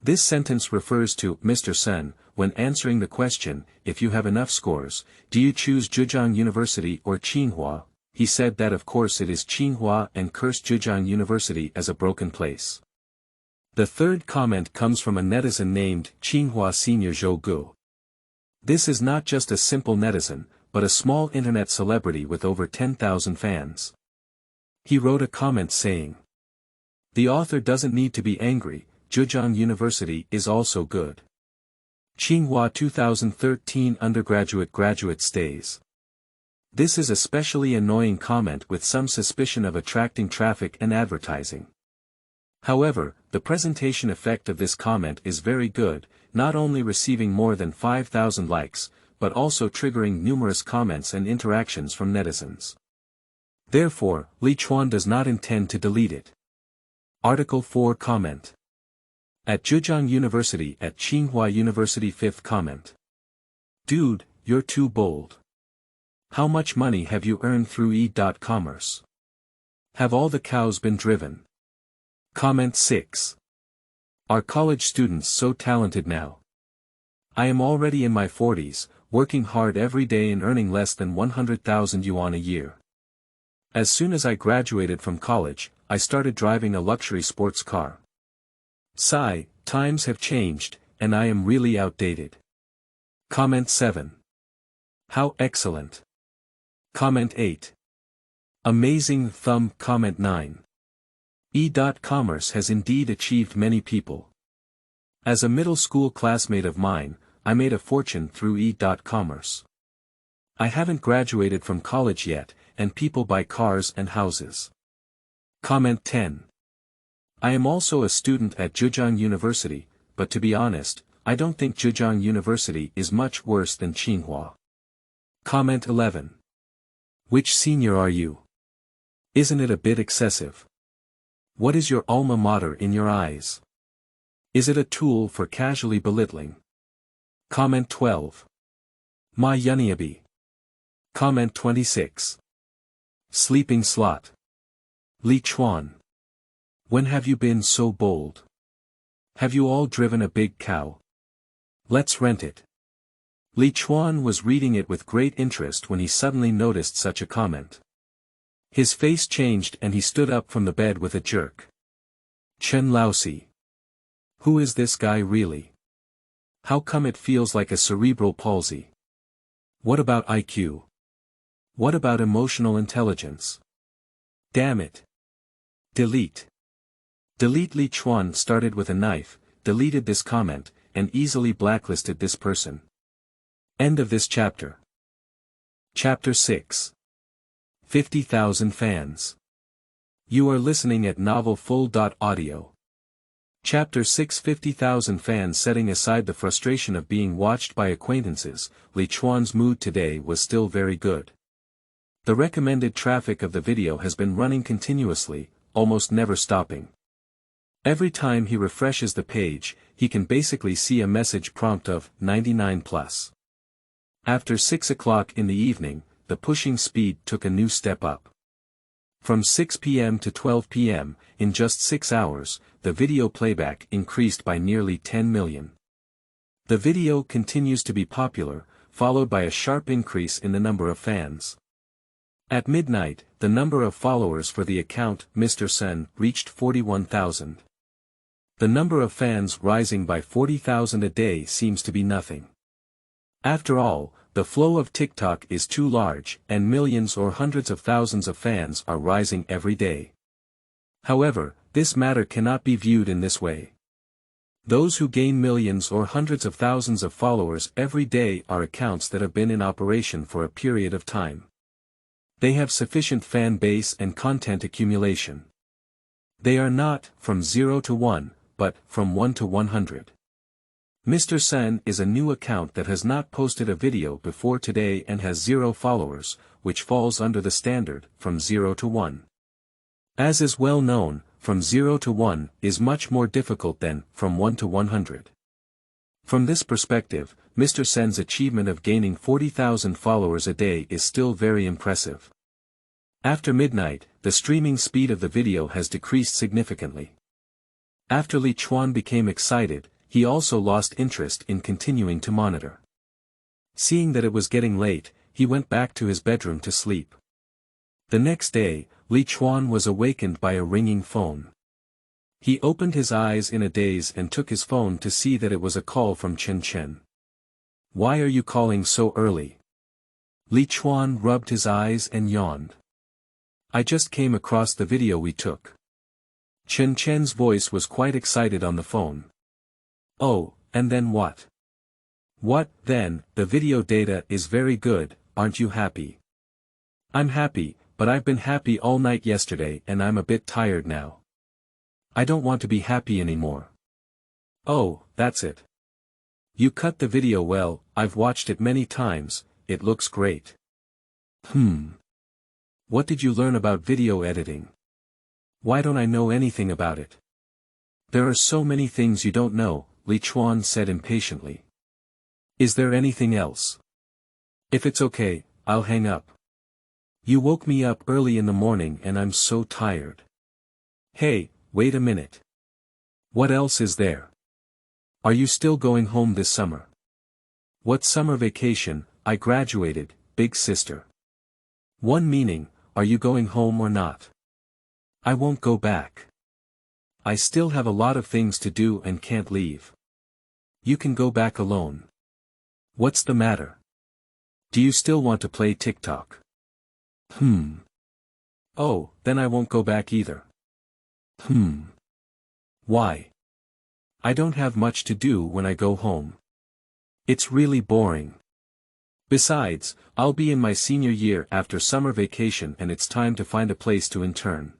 This sentence refers to Mr. Chen, when answering the question, if you have enough scores, do you choose Zhejiang University or Tsinghua? He said that of course it is Tsinghua and cursed Zhejiang University as a broken place. The third comment comes from a netizen named Tsinghua Senior Zhou Gu. This is not just a simple netizen, but a small internet celebrity with over 10,000 fans. He wrote a comment saying, the author doesn't need to be angry, Zhejiang University is also good. Tsinghua 2013 undergraduate graduate stays. This is a especially annoying comment with some suspicion of attracting traffic and advertising. However, the presentation effect of this comment is very good, not only receiving more than 5,000 likes, but also triggering numerous comments and interactions from netizens. Therefore, Li Chuan does not intend to delete it. Article 4 comment. At Zhejiang University at Tsinghua University 5th comment. Dude, you're too bold. How much money have you earned through e-commerce? Have all the cows been driven? Comment 6. Are college students so talented now? I am already in my 40s, working hard every day and earning less than 100,000 yuan a year. As soon as I graduated from college, I started driving a luxury sports car. Sigh, times have changed, and I am really outdated. Comment 7. How excellent. Comment 8. Amazing thumb. Comment 9. E-commerce has indeed achieved many people. As a middle school classmate of mine, I made a fortune through e-commerce. I haven't graduated from college yet, and people buy cars and houses. Comment 10. I am also a student at Zhejiang University, but to be honest, I don't think Zhejiang University is much worse than Tsinghua. Comment 11. Which senior are you? Isn't it a bit excessive? What is your alma mater in your eyes? Is it a tool for casually belittling? Comment 12. Ma Yuniabi. Comment 26. Sleeping slot. Li Chuan. When have you been so bold? Have you all driven a big cow? Let's rent it. Li Chuan was reading it with great interest when he suddenly noticed such a comment. His face changed and he stood up from the bed with a jerk. Chen Laosi. Who is this guy really? How come it feels like a cerebral palsy? What about IQ? What about emotional intelligence? Damn it. Delete. Delete. Li Chuan started with a knife, deleted this comment, and easily blacklisted this person. End of this chapter. Chapter 6. 50,000 fans. You are listening at novelfull.audio. Chapter 6. 50,000 fans. Setting aside the frustration of being watched by acquaintances, Li Chuan's mood today was still very good. The recommended traffic of the video has been running continuously, almost never stopping. Every time he refreshes the page, he can basically see a message prompt of 99+. After 6 o'clock in the evening, the pushing speed took a new step up. From 6 p.m. to 12 p.m., in just 6 hours, the video playback increased by nearly 10 million. The video continues to be popular, followed by a sharp increase in the number of fans. At midnight, the number of followers for the account Mr. Chen reached 41,000. The number of fans rising by 40,000 a day seems to be nothing. After all, the flow of TikTok is too large, and millions or hundreds of thousands of fans are rising every day. However, this matter cannot be viewed in this way. Those who gain millions or hundreds of thousands of followers every day are accounts that have been in operation for a period of time. They have sufficient fan base and content accumulation. They are not from 0 to 1, but from 1 to 100. Mr. Chen is a new account that has not posted a video before today and has 0 followers, which falls under the standard from 0 to 1. As is well known, from 0 to 1 is much more difficult than from 1 to 100. From this perspective, Mr. Chen's achievement of gaining 40,000 followers a day is still very impressive. After midnight, the streaming speed of the video has decreased significantly. After Li Chuan became excited, he also lost interest in continuing to monitor. Seeing that it was getting late, he went back to his bedroom to sleep. The next day, Li Chuan was awakened by a ringing phone. He opened his eyes in a daze and took his phone to see that it was a call from Chen. "Why are you calling so early?" Li Chuan rubbed his eyes and yawned. "I just came across the video we took." Chen's voice was quite excited on the phone. "Oh, and then what?" "What, then, the video data is very good, aren't you happy?" "I'm happy, but I've been happy all night yesterday and I'm a bit tired now. I don't want to be happy anymore." "Oh, that's it. You cut the video well, I've watched it many times, it looks great." What did you learn about video editing?" "Why don't I know anything about it?" "There are so many things you don't know," Li Chuan said impatiently. "Is there anything else?" "If it's okay, I'll hang up. You woke me up early in the morning and I'm so tired." "Hey, wait a minute. What else is there? Are you still going home this summer?" "What summer vacation? I graduated, big sister." "One meaning, are you going home or not?" "I won't go back. I still have a lot of things to do and can't leave." "You can go back alone." "What's the matter? Do you still want to play TikTok?" "Oh, then I won't go back either." "Why?" "I don't have much to do when I go home. It's really boring. Besides, I'll be in my senior year after summer vacation and it's time to find a place to intern.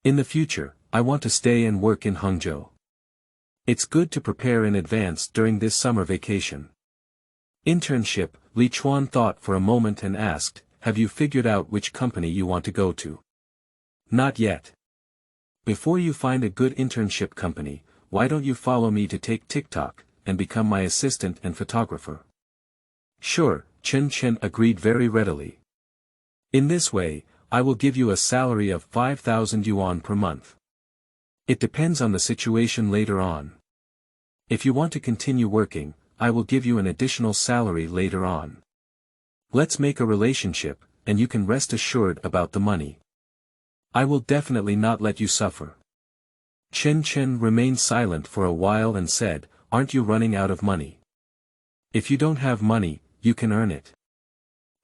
In the future, I want to stay and work in Hangzhou. It's good to prepare in advance during this summer vacation." "Internship," Li Chuan thought for a moment and asked, "Have you figured out which company you want to go to?" "Not yet. Before you find a good internship company, why don't you follow me to take TikTok, and become my assistant and photographer?" "Sure," Chen agreed very readily. "In this way, I will give you a salary of 5,000 yuan per month. It depends on the situation later on. If you want to continue working, I will give you an additional salary later on. Let's make a relationship, and you can rest assured about the money. I will definitely not let you suffer." Chen remained silent for a while and said, "Aren't you running out of money? If you don't have money, you can earn it.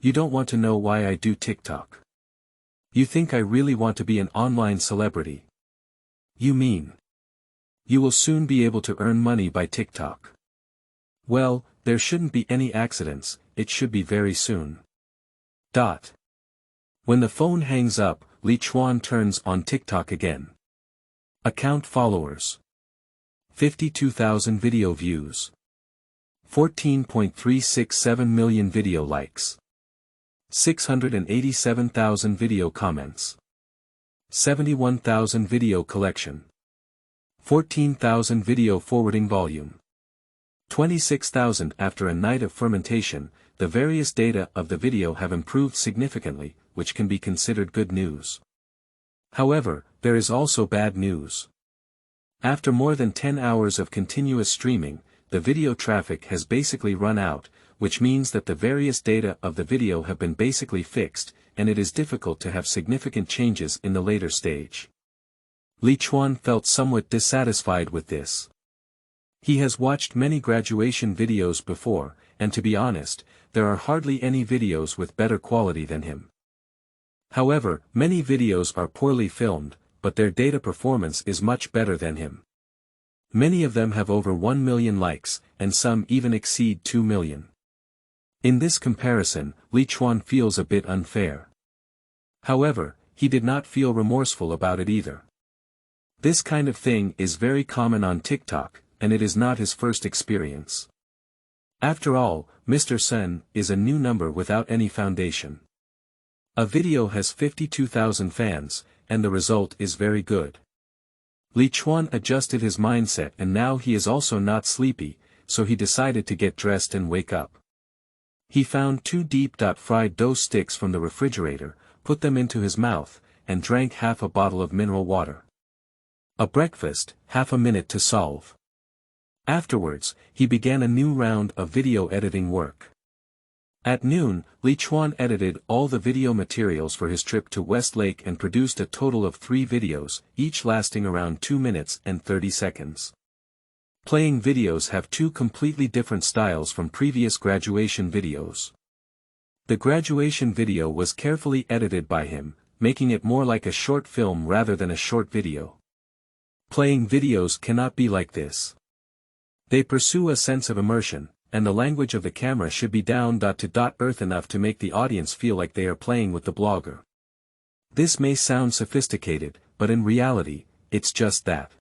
You don't want to know why I do TikTok. You think I really want to be an online celebrity. You mean you will soon be able to earn money by TikTok? Well, there shouldn't be any accidents, it should be very soon." When the phone hangs up, Li Chuan turns on TikTok again. Account followers: 52,000 video views. 14.367 million video likes. 687,000 video comments. 71,000 video collection. 14,000 video forwarding volume. 26,000 after a night of fermentation, the various data of the video have improved significantly, which can be considered good news. However, there is also bad news. After more than 10 hours of continuous streaming, the video traffic has basically run out, which means that the various data of the video have been basically fixed, and it is difficult to have significant changes in the later stage. Li Chuan felt somewhat dissatisfied with this. He has watched many graduation videos before, and to be honest, there are hardly any videos with better quality than him. However, many videos are poorly filmed, but their data performance is much better than him. Many of them have over 1 million likes, and some even exceed 2 million. In this comparison, Li Chuan feels a bit unfair. However, he did not feel remorseful about it either. This kind of thing is very common on TikTok, and it is not his first experience. After all, Mr. Chen is a new number without any foundation. A video has 52,000 fans, and the result is very good. Li Chuan adjusted his mindset and now he is also not sleepy, so he decided to get dressed and wake up. He found 2 deep-fried dough sticks from the refrigerator, put them into his mouth, and drank half a bottle of mineral water. A breakfast, half a minute to solve. Afterwards, he began a new round of video editing work. At noon, Li Chuan edited all the video materials for his trip to Westlake and produced a total of 3 videos, each lasting around 2 minutes and 30 seconds. Playing videos have 2 completely different styles from previous graduation videos. The graduation video was carefully edited by him, making it more like a short film rather than a short video. Playing videos cannot be like this. They pursue a sense of immersion, and the language of the camera should be down-to-earth enough to make the audience feel like they are playing with the blogger. This may sound sophisticated, but in reality, it's just that.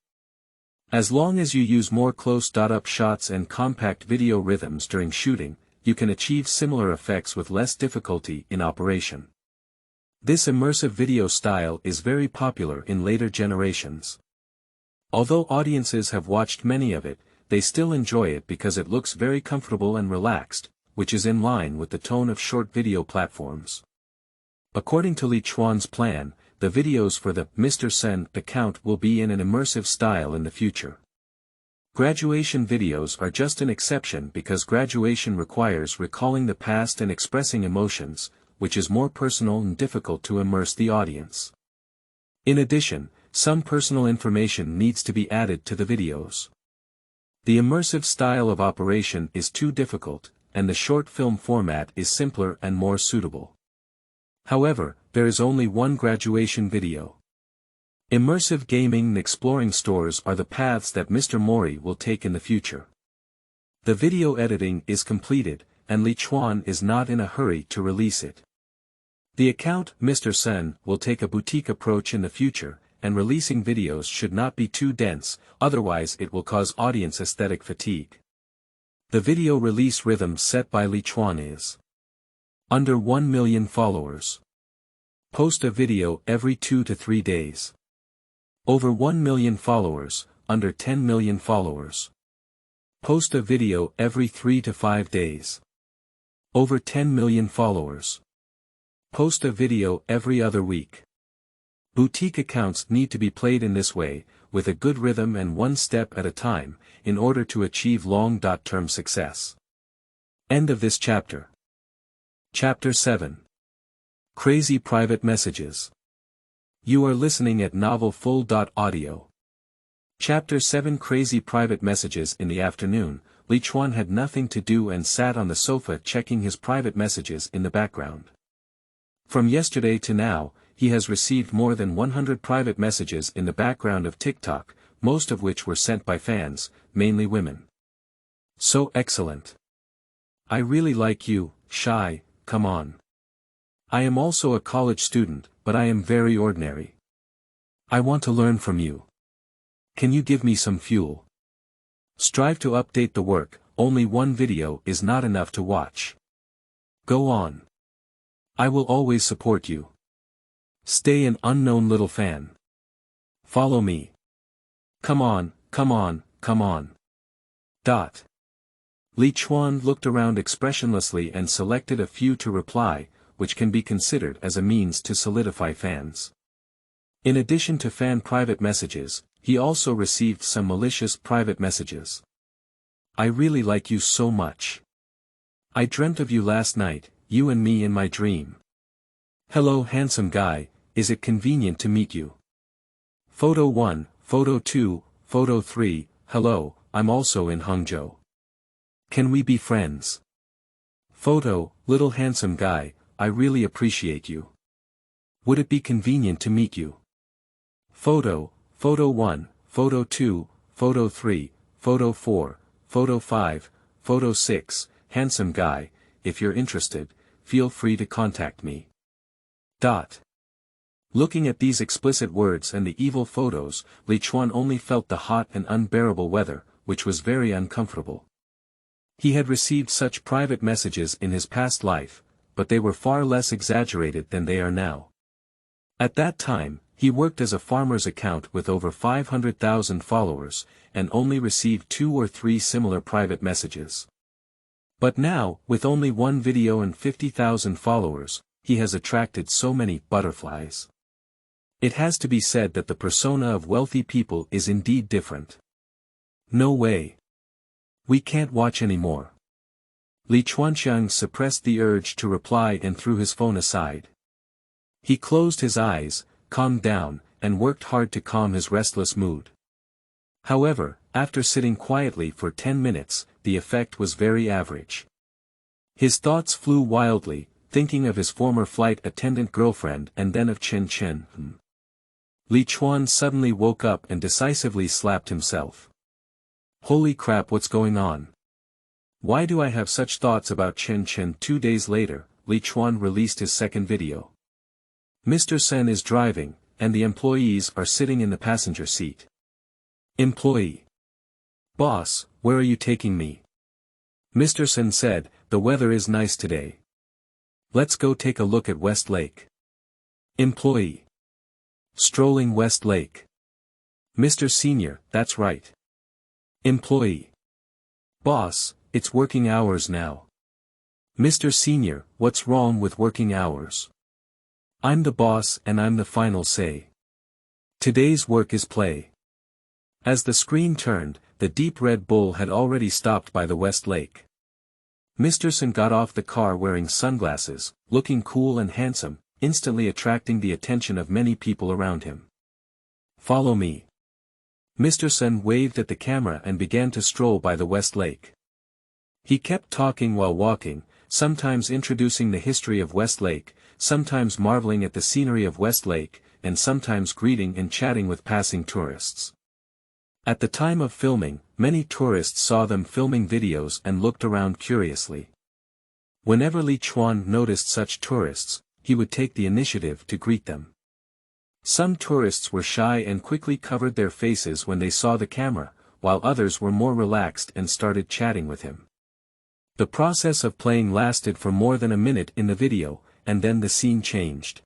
As long as you use more close-up shots and compact video rhythms during shooting, you can achieve similar effects with less difficulty in operation. This immersive video style is very popular in later generations. Although audiences have watched many of it, they still enjoy it because it looks very comfortable and relaxed, which is in line with the tone of short video platforms. According to Li Chuan's plan, the videos for the Mr. Chen account will be in an immersive style in the future. Graduation videos are just an exception because graduation requires recalling the past and expressing emotions, which is more personal and difficult to immerse the audience. In addition, some personal information needs to be added to the videos. The immersive style of operation is too difficult, and the short film format is simpler and more suitable. However, there is only one graduation video. Immersive gaming and exploring stores are the paths that Mr. Mori will take in the future. The video editing is completed, and Li Chuan is not in a hurry to release it. The account Mr. Chen will take a boutique approach in the future, and releasing videos should not be too dense, otherwise it will cause audience aesthetic fatigue. The video release rhythm set by Li Chuan is under 1 million followers. Post a video every 2 to 3 days. Over 1 million followers, under 10 million followers. Post a video every 3 to 5 days. Over 10 million followers. Post a video every other week. Boutique accounts need to be played in this way, with a good rhythm and one step at a time, in order to achieve long-term success. End of this chapter. Chapter 7. Crazy Private Messages. You are listening at Novel Full.audio. Chapter 7 Crazy Private Messages. In the afternoon, Li Chuan had nothing to do and sat on the sofa checking his private messages in the background. From yesterday to now, he has received more than 100 private messages in the background of TikTok, most of which were sent by fans, mainly women. So excellent. I really like you, Shy, come on. I am also a college student, but I am very ordinary. I want to learn from you. Can you give me some fuel? Strive to update the work, only one video is not enough to watch. Go on. I will always support you. Stay an unknown little fan. Follow me. Come on, come on, come on. Li Chuan looked around expressionlessly and selected a few to reply, which can be considered as a means to solidify fans. In addition to fan private messages, he also received some malicious private messages. I really like you so much. I dreamt of you last night, you and me in my dream. Hello handsome guy, is it convenient to meet you? Photo 1, Photo 2, Photo 3, hello, I'm also in Hangzhou. Can we be friends? Photo, little handsome guy, I really appreciate you. Would it be convenient to meet you? Photo, Photo 1, Photo 2, Photo 3, Photo 4, Photo 5, Photo 6, handsome guy, if you're interested, feel free to contact me. Looking at these explicit words and the evil photos, Li Chuan only felt the hot and unbearable weather, which was very uncomfortable. He had received such private messages in his past life, but they were far less exaggerated than they are now. At that time, he worked as a farmer's account with over 500,000 followers, and only received 2 or 3 similar private messages. But now, with only one video and 50,000 followers, he has attracted so many butterflies. It has to be said that the persona of wealthy people is indeed different. No way. We can't watch anymore. Li Chuanxiang suppressed the urge to reply and threw his phone aside. He closed his eyes, calmed down, and worked hard to calm his restless mood. However, after sitting quietly for 10 minutes, the effect was very average. His thoughts flew wildly, thinking of his former flight attendant girlfriend and then of Chen. Li Chuan suddenly woke up and decisively slapped himself. Holy crap, what's going on? Why do I have such thoughts about Chen? 2 days later, Li Chuan released his second video. Mr. Chen is driving, and the employees are sitting in the passenger seat. Employee. Boss, where are you taking me? Mr. Chen said, the weather is nice today. Let's go take a look at West Lake. Employee. Strolling West Lake. Mr. Senior, that's right. Employee. Boss, it's working hours now. Mr. Senior, what's wrong with working hours? I'm the boss and I'm the final say. Today's work is play. As the screen turned, the deep red bull had already stopped by the West Lake. Mr. Chen got off the car wearing sunglasses, looking cool and handsome, instantly attracting the attention of many people around him. Follow me. Mr. Chen waved at the camera and began to stroll by the West Lake. He kept talking while walking, sometimes introducing the history of West Lake, sometimes marveling at the scenery of West Lake, and sometimes greeting and chatting with passing tourists. At the time of filming, many tourists saw them filming videos and looked around curiously. Whenever Li Chuan noticed such tourists, he would take the initiative to greet them. Some tourists were shy and quickly covered their faces when they saw the camera, while others were more relaxed and started chatting with him. The process of playing lasted for more than a minute in the video, and then the scene changed.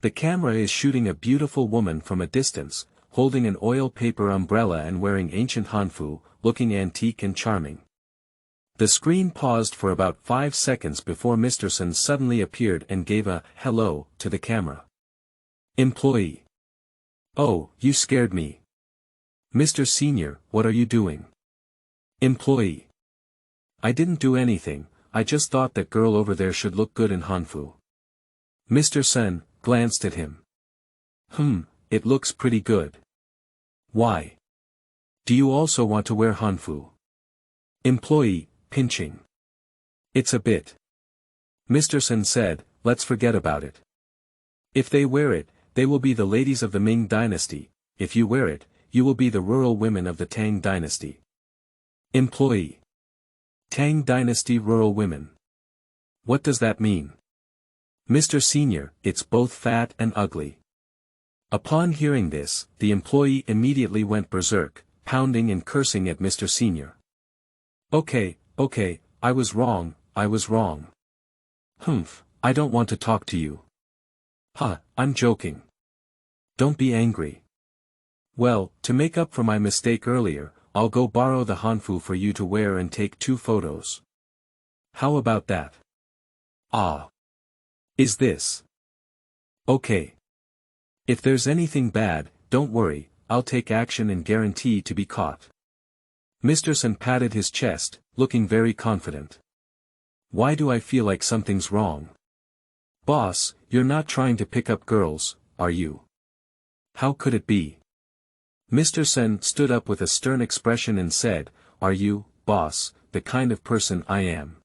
The camera is shooting a beautiful woman from a distance, holding an oil paper umbrella and wearing ancient hanfu, looking antique and charming. The screen paused for about 5 seconds before Mr. Chen suddenly appeared and gave a hello to the camera. Employee. Oh, you scared me. Mr. Senior, what are you doing? Employee. I didn't do anything, I just thought that girl over there should look good in hanfu. Mr. Chen glanced at him. It looks pretty good. Why? Do you also want to wear hanfu? Employee, pinching. It's a bit. Mr. Chen said, let's forget about it. If they wear it, they will be the ladies of the Ming dynasty, if you wear it, you will be the rural women of the Tang dynasty. Employee. Tang dynasty rural women. What does that mean? Mr. Senior, it's both fat and ugly. Upon hearing this, the employee immediately went berserk, pounding and cursing at Mr. Senior. Okay, I was wrong. I don't want to talk to you. I'm joking. Don't be angry. Well, to make up for my mistake earlier, I'll go borrow the hanfu for you to wear and take 2 photos. How about that? Is this? Okay. If there's anything bad, don't worry, I'll take action and guarantee to be caught. Mr. Chen patted his chest, looking very confident. Why do I feel like something's wrong? Boss, You're not trying to pick up girls, are you? How could it be? Mr. Chen stood up with a stern expression and said, Are you, boss, the kind of person I am?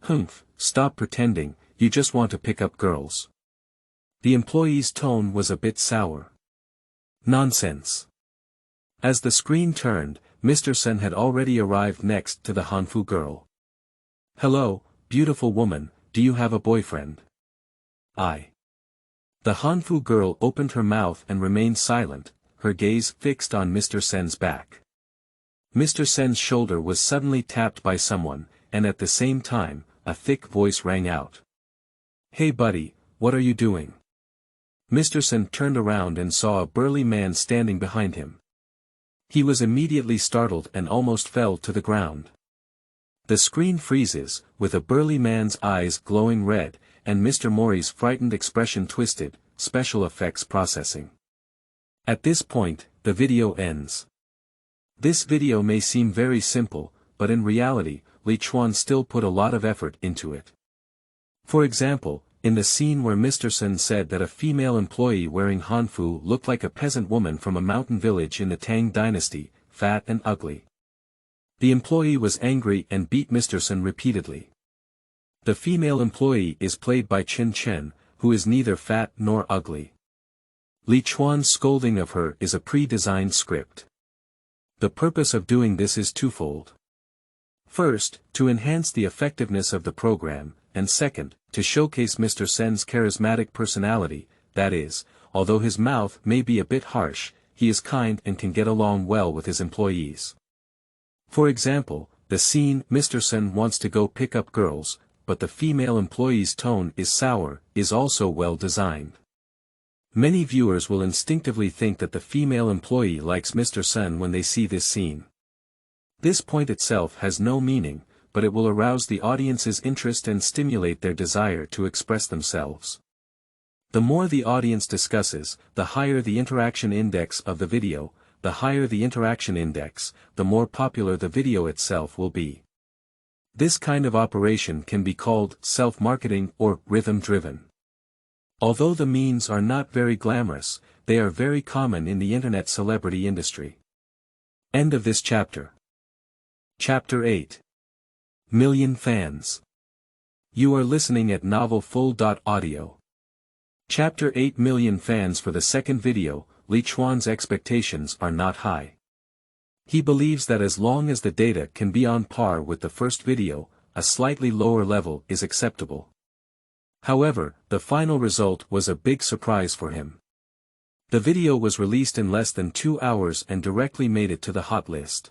Humph, stop pretending, you just want to pick up girls. The employee's tone was a bit sour. Nonsense. As the screen turned, Mr. Chen had already arrived next to the Hanfu girl. Hello, beautiful woman, do you have a boyfriend? The Hanfu girl opened her mouth and remained silent, her gaze fixed on Mr. Sen's back. Mr. Sen's shoulder was suddenly tapped by someone, and at the same time, a thick voice rang out. Hey buddy, what are you doing? Mr. Sen turned around and saw a burly man standing behind him. He was immediately startled and almost fell to the ground. The screen freezes, with a burly man's eyes glowing red, and Mr. Mori's frightened expression twisted, special effects processing. At this point, the video ends. This video may seem very simple, but in reality, Li Chuan still put a lot of effort into it. For example, in the scene where Mr. Sen said that a female employee wearing hanfu looked like a peasant woman from a mountain village in the Tang dynasty, fat and ugly. The employee was angry and beat Mr. Sen repeatedly. The female employee is played by Chen, who is neither fat nor ugly. Li Chuan's scolding of her is a pre-designed script. The purpose of doing this is twofold. First, to enhance the effectiveness of the program, and second, to showcase Mr. Sen's charismatic personality, that is, although his mouth may be a bit harsh, he is kind and can get along well with his employees. For example, the scene Mr. Sen wants to go pick up girls, but the female employee's tone is sour, is also well designed. Many viewers will instinctively think that the female employee likes Mr. Sen when they see this scene. This point itself has no meaning, but it will arouse the audience's interest and stimulate their desire to express themselves. The more the audience discusses, the higher the interaction index of the video, the higher the interaction index, the more popular the video itself will be. This kind of operation can be called self-marketing or rhythm-driven. Although the means are not very glamorous, they are very common in the internet celebrity industry. End of this chapter. Chapter 8. Million Fans. You are listening at novelfull.audio. Chapter 8 Million Fans. For the second video, Li Chuan's expectations are not high. He believes that as long as the data can be on par with the first video, a slightly lower level is acceptable. However, the final result was a big surprise for him. The video was released in less than 2 hours and directly made it to the hot list.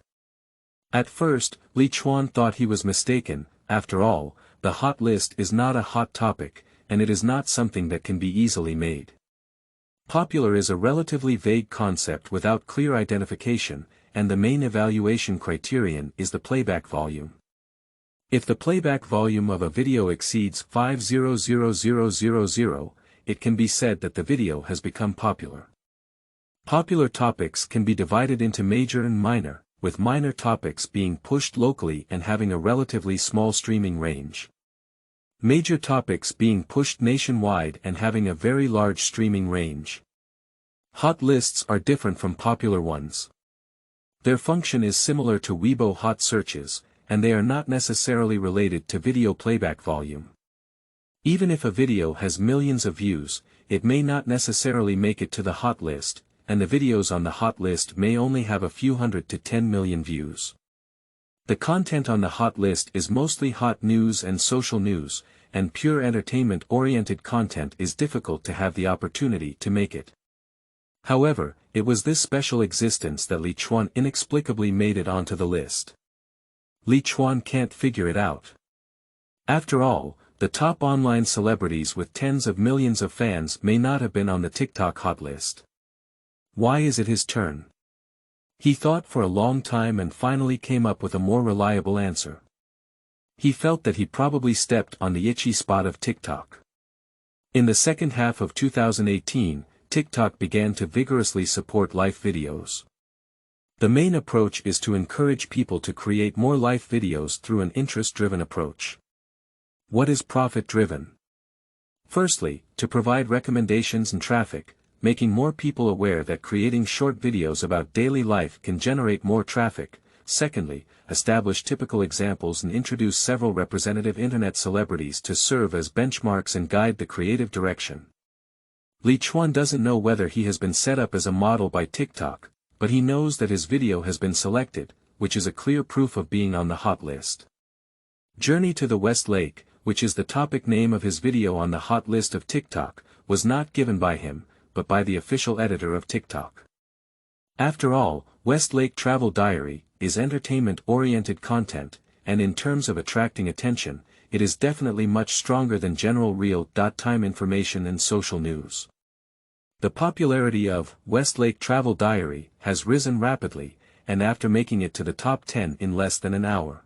At first, Li Chuan thought he was mistaken. After all, the hot list is not a hot topic, and it is not something that can be easily made. Popular is a relatively vague concept without clear identification, and the main evaluation criterion is the playback volume. If the playback volume of a video exceeds 500,000, it can be said that the video has become popular. Popular topics can be divided into major and minor, with minor topics being pushed locally and having a relatively small streaming range. Major topics being pushed nationwide and having a very large streaming range. Hot lists are different from popular ones. Their function is similar to Weibo hot searches, and they are not necessarily related to video playback volume. Even if a video has millions of views, it may not necessarily make it to the hot list, and the videos on the hot list may only have a few hundred to 10 million views. The content on the hot list is mostly hot news and social news, and pure entertainment-oriented content is difficult to have the opportunity to make it. However, it was this special existence that Li Chuan inexplicably made it onto the list. Li Chuan can't figure it out. After all, the top online celebrities with tens of millions of fans may not have been on the TikTok hot list. Why is it his turn? He thought for a long time and finally came up with a more reliable answer. He felt that he probably stepped on the itchy spot of TikTok. In the second half of 2018, TikTok began to vigorously support life videos. The main approach is to encourage people to create more life videos through an interest-driven approach. What is profit-driven? Firstly, to provide recommendations and traffic, making more people aware that creating short videos about daily life can generate more traffic. Secondly, establish typical examples and introduce several representative internet celebrities to serve as benchmarks and guide the creative direction. Chen doesn't know whether he has been set up as a model by TikTok, but he knows that his video has been selected, which is a clear proof of being on the hot list. Journey to the West Lake, which is the topic name of his video on the hot list of TikTok, was not given by him, but by the official editor of TikTok. After all, West Lake Travel Diary is entertainment-oriented content, and in terms of attracting attention, it is definitely much stronger than general real-time information and social news. The popularity of West Lake Travel Diary has risen rapidly, and after making it to the top 10 in less than an hour.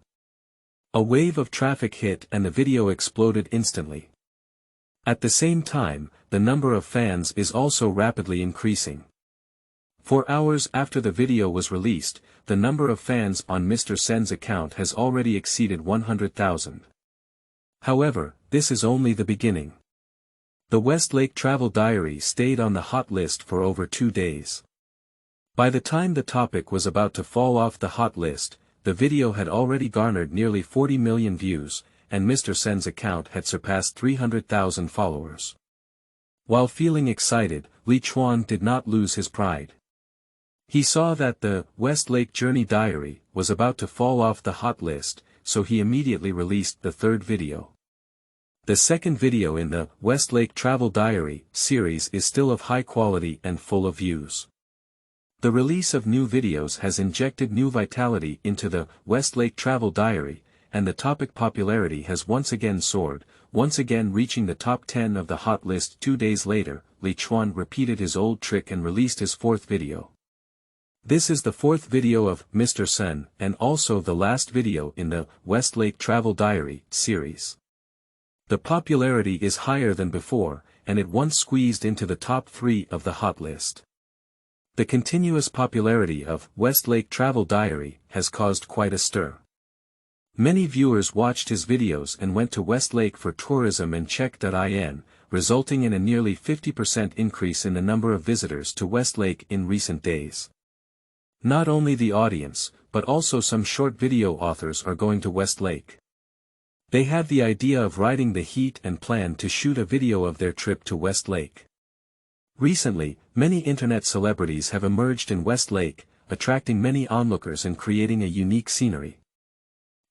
A wave of traffic hit and the video exploded instantly. At the same time, the number of fans is also rapidly increasing. 4 hours after the video was released, the number of fans on Mr. Chen's account has already exceeded 100,000. However, this is only the beginning. The West Lake Travel Diary stayed on the hot list for over 2 days. By the time the topic was about to fall off the hot list, the video had already garnered nearly 40 million views, and Mr. Chen's account had surpassed 300,000 followers. While feeling excited, Chen did not lose his pride. He saw that the West Lake Journey Diary was about to fall off the hot list, so he immediately released the third video. The second video in the West Lake Travel Diary series is still of high quality and full of views. The release of new videos has injected new vitality into the West Lake Travel Diary, and the topic popularity has once again soared, once again reaching the top 10 of the hot list 2 days later. Chen repeated his old trick and released his fourth video. This is the fourth video of Mr. Chen, and also the last video in the West Lake Travel Diary series. The popularity is higher than before, and it once squeezed into the top 3 of the hot list. The continuous popularity of West Lake Travel Diary has caused quite a stir. Many viewers watched his videos and went to West Lake for tourism and check.in, resulting in a nearly 50% increase in the number of visitors to West Lake in recent days. Not only the audience, but also some short video authors are going to West Lake. They have the idea of riding the heat and plan to shoot a video of their trip to West Lake. Recently, many internet celebrities have emerged in West Lake, attracting many onlookers and creating a unique scenery.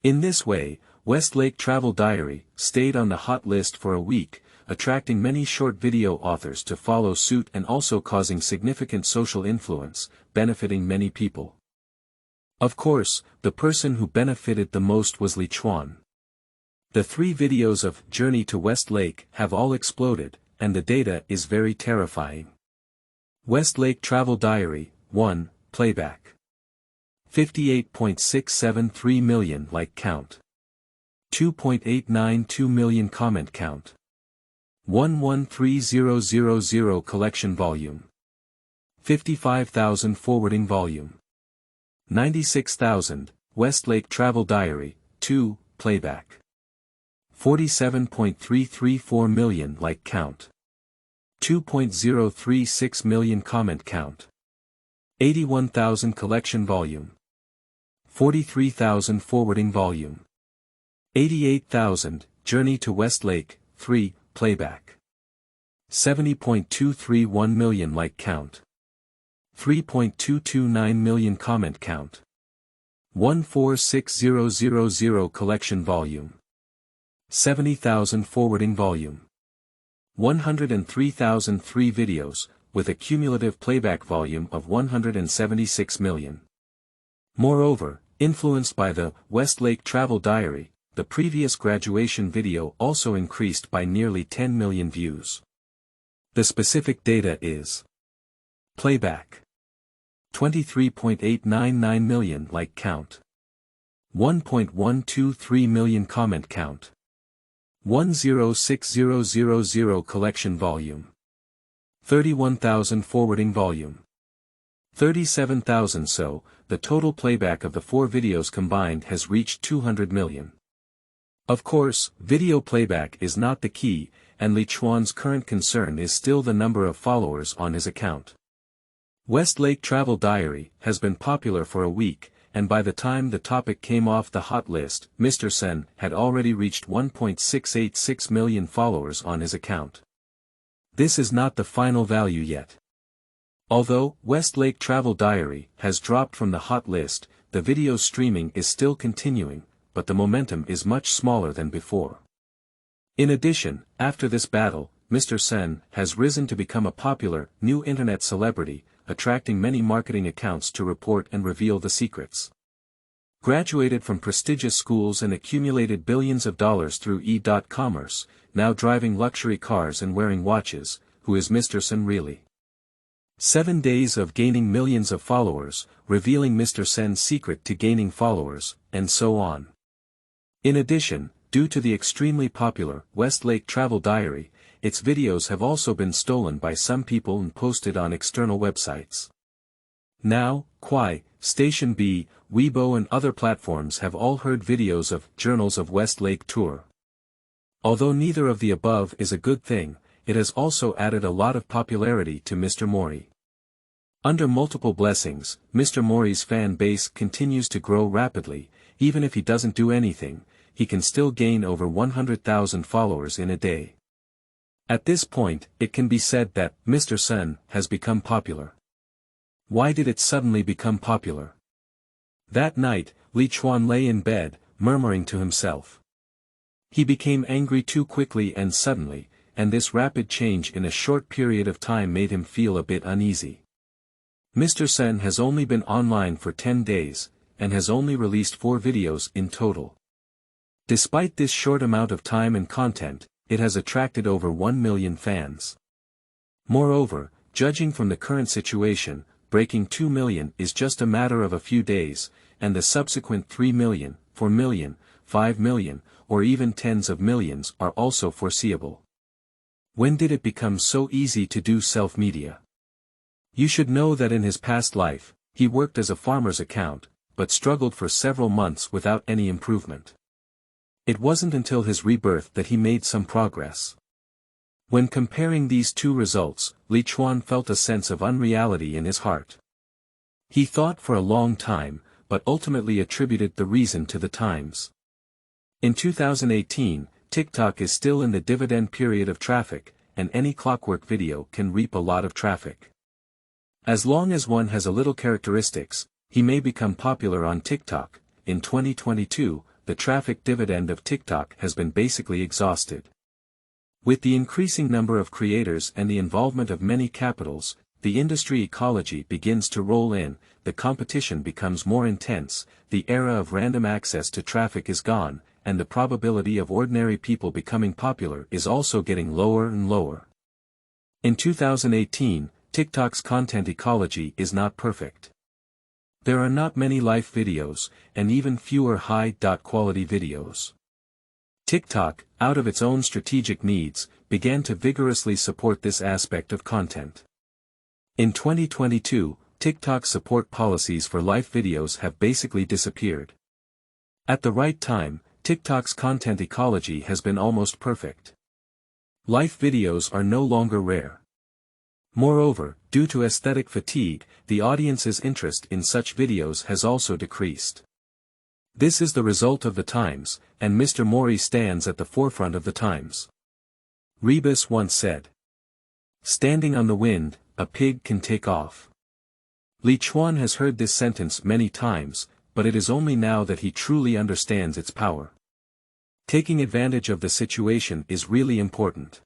In this way, West Lake Travel Diary stayed on the hot list for a week, attracting many short video authors to follow suit and also causing significant social influence, benefiting many people. Of course, the person who benefited the most was Chen. The 3 videos of Journey to West Lake have all exploded, and the data is very terrifying. West Lake Travel Diary, 1, playback. 58.673 million like count. 2.892 million comment count. 113000 collection volume. 55,000 forwarding volume. 96,000, West Lake Travel Diary, 2, playback. 47.334 million like count. 2.036 million comment count. 81,000 collection volume. 43,000 forwarding volume. 88,000, Journey to West Lake, 3, playback. 70.231 million like count. 3.229 million comment count. 146000 collection volume. 70,000 forwarding volume. 103,003 videos, with a cumulative playback volume of 176 million. Moreover, influenced by the West Lake Travel Diary, the previous graduation video also increased by nearly 10 million views. The specific data is: playback 23.899 million like count. 1.123 million comment count. 106000 collection volume. 31,000 forwarding volume. 37,000. So, the total playback of the 4 videos combined has reached 200 million. Of course, video playback is not the key, and Li Chuan's current concern is still the number of followers on his account. Westlake Travel Diary has been popular for a week, and by the time the topic came off the hot list, Mr. Chen had already reached 1.686 million followers on his account. This is not the final value yet. Although Westlake Travel Diary has dropped from the hot list, the video streaming is still continuing, but the momentum is much smaller than before. In addition, after this battle, Mr. Chen has risen to become a popular, new internet celebrity, attracting many marketing accounts to report and reveal the secrets. Graduated from prestigious schools and accumulated billions of dollars through e-commerce, now driving luxury cars and wearing watches, who is Mr. Chen really? 7 days of gaining millions of followers, revealing Mr. Chen's secret to gaining followers, and so on. In addition, due to the extremely popular Westlake Travel Diary, its videos have also been stolen by some people and posted on external websites. Now, Kwai, Station B, Weibo and other platforms have all heard videos of Journals of Westlake Tour. Although neither of the above is a good thing, it has also added a lot of popularity to Mr. Mori. Under multiple blessings, Mr. Mori's fan base continues to grow rapidly. Even if he doesn't do anything, he can still gain over 100,000 followers in a day. At this point, it can be said that Mr. Chen has become popular. Why did it suddenly become popular? That night, Li Chuan lay in bed, murmuring to himself. He became angry too quickly and suddenly, and this rapid change in a short period of time made him feel a bit uneasy. Mr. Chen has only been online for 10 days, and has only released 4 videos in total. Despite this short amount of time and content, it has attracted over 1 million fans. Moreover, judging from the current situation, breaking 2 million is just a matter of a few days, and the subsequent 3 million, 4 million, 5 million, or even tens of millions are also foreseeable. When did it become so easy to do self-media? You should know that in his past life, he worked as a farmer's account, but struggled for several months without any improvement. It wasn't until his rebirth that he made some progress. When comparing these two results, Li Chuan felt a sense of unreality in his heart. He thought for a long time, but ultimately attributed the reason to the times. In 2018, TikTok is still in the dividend period of traffic, and any clockwork video can reap a lot of traffic. As long as one has a little characteristics, he may become popular on TikTok. In 2022, the traffic dividend of TikTok has been basically exhausted. With the increasing number of creators and the involvement of many capitals, the industry ecology begins to roll in, the competition becomes more intense, the era of random access to traffic is gone, and the probability of ordinary people becoming popular is also getting lower and lower. In 2018, TikTok's content ecology is not perfect. There are not many life videos, and even fewer high-quality videos. TikTok, out of its own strategic needs, began to vigorously support this aspect of content. In 2022, TikTok's support policies for life videos have basically disappeared. At the right time, TikTok's content ecology has been almost perfect. Life videos are no longer rare. Moreover, due to aesthetic fatigue, the audience's interest in such videos has also decreased. This is the result of the times, and Mr. Mori stands at the forefront of the times. Rebus once said, "Standing on the wind, a pig can take off." Li Chuan has heard this sentence many times, but it is only now that he truly understands its power. Taking advantage of the situation is really important.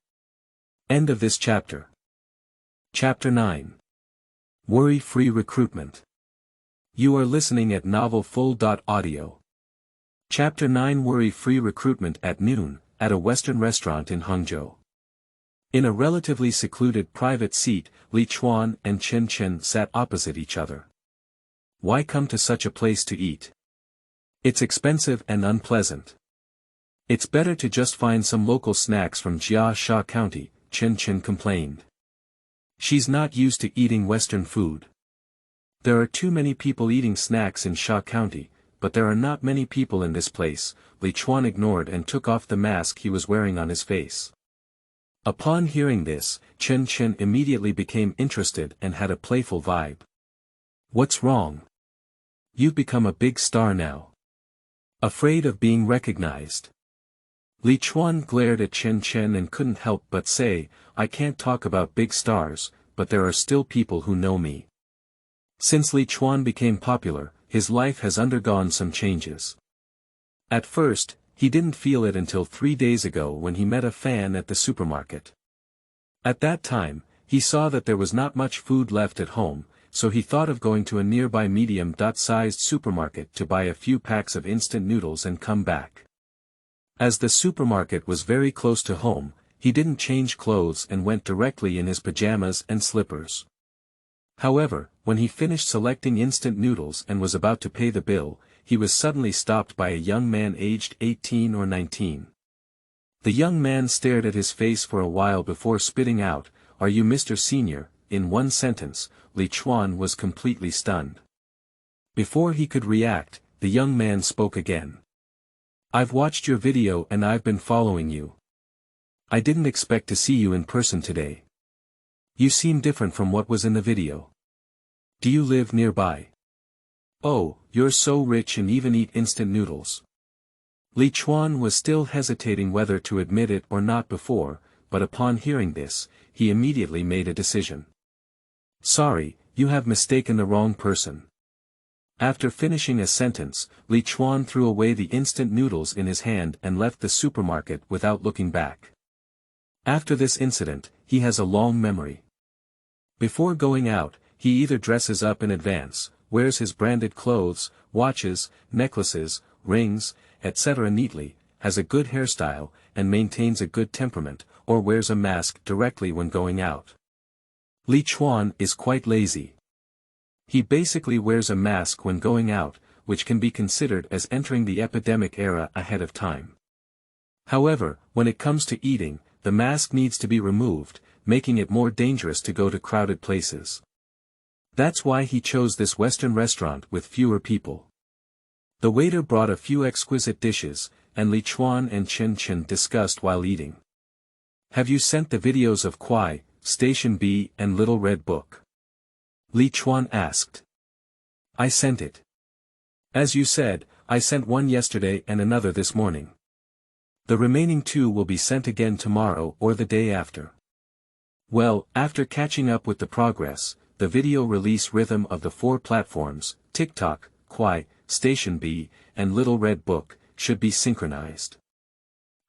End of this chapter. Chapter 9. Worry-Free Recruitment. You are listening at novelfull.audio. Chapter 9 Worry-Free Recruitment at noon, at a Western restaurant in Hangzhou. In a relatively secluded private seat, Li Chuan and Chen sat opposite each other. Why come to such a place to eat? It's expensive and unpleasant. It's better to just find some local snacks from Jiasha County, Chen complained. She's not used to eating Western food. There are too many people eating snacks in Sha County, but there are not many people in this place. Li Chuan ignored and took off the mask he was wearing on his face. Upon hearing this, Chen immediately became interested and had a playful vibe. What's wrong? You've become a big star now. Afraid of being recognized? Li Chuan glared at Chen and couldn't help but say, I can't talk about big stars, but there are still people who know me. Since Li Chuan became popular, his life has undergone some changes. At first, he didn't feel it until 3 days ago when he met a fan at the supermarket. At that time, he saw that there was not much food left at home, so he thought of going to a nearby medium-sized supermarket to buy a few packs of instant noodles and come back. As the supermarket was very close to home, he didn't change clothes and went directly in his pajamas and slippers. However, when he finished selecting instant noodles and was about to pay the bill, he was suddenly stopped by a young man aged 18 or 19. The young man stared at his face for a while before spitting out, "Are you Mr. Senior?" In one sentence. Li Chuan was completely stunned. Before he could react, the young man spoke again. "I've watched your video and I've been following you. I didn't expect to see you in person today. You seem different from what was in the video. Do you live nearby? Oh, you're so rich and even eat instant noodles." Li Chuan was still hesitating whether to admit it or not before, but upon hearing this, he immediately made a decision. "Sorry, you have mistaken the wrong person." After finishing a sentence, Li Chuan threw away the instant noodles in his hand and left the supermarket without looking back. After this incident, he has a long memory. Before going out, he either dresses up in advance, wears his branded clothes, watches, necklaces, rings, etc. neatly, has a good hairstyle, and maintains a good temperament, or wears a mask directly when going out. Li Chuan is quite lazy. He basically wears a mask when going out, which can be considered as entering the epidemic era ahead of time. However, when it comes to eating, the mask needs to be removed, making it more dangerous to go to crowded places. That's why he chose this Western restaurant with fewer people. The waiter brought a few exquisite dishes, and Li Chuan and Chen discussed while eating. "Have you sent the videos of Kwai, Station B and Little Red Book?" Li Chuan asked. "I sent it. As you said, I sent one yesterday and another this morning. The remaining 2 will be sent again tomorrow or the day after." Well, after catching up with the progress, the video release rhythm of the 4 platforms, TikTok, Kwai, Station B, and Little Red Book, should be synchronized.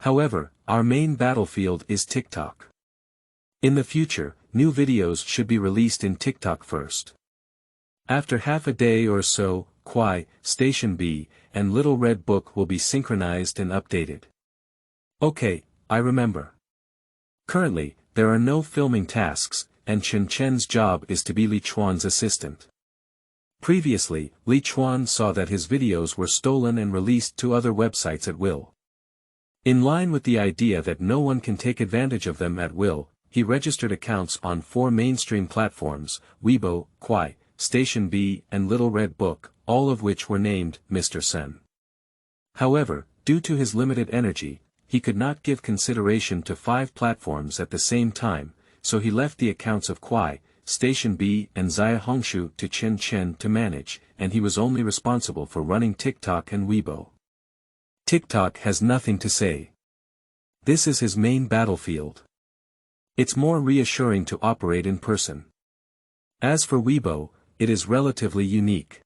However, our main battlefield is TikTok. In the future, new videos should be released in TikTok first. After half a day or so, Kwai, Station B, and Little Red Book will be synchronized and updated. Okay, I remember. Currently, there are no filming tasks, and Chen's job is to be Li Chuan's assistant. Previously, Li Chuan saw that his videos were stolen and released to other websites at will. In line with the idea that no one can take advantage of them at will, he registered accounts on 4 mainstream platforms, Weibo, Kwai, Station B and Little Red Book, all of which were named Mr. Chen. However, due to his limited energy, he could not give consideration to 5 platforms at the same time, so he left the accounts of Kwai, Station B and Zaya Hongshu to Chen to manage, and he was only responsible for running TikTok and Weibo. TikTok has nothing to say. This is his main battlefield. It's more reassuring to operate in person. As for Weibo, it is relatively unique.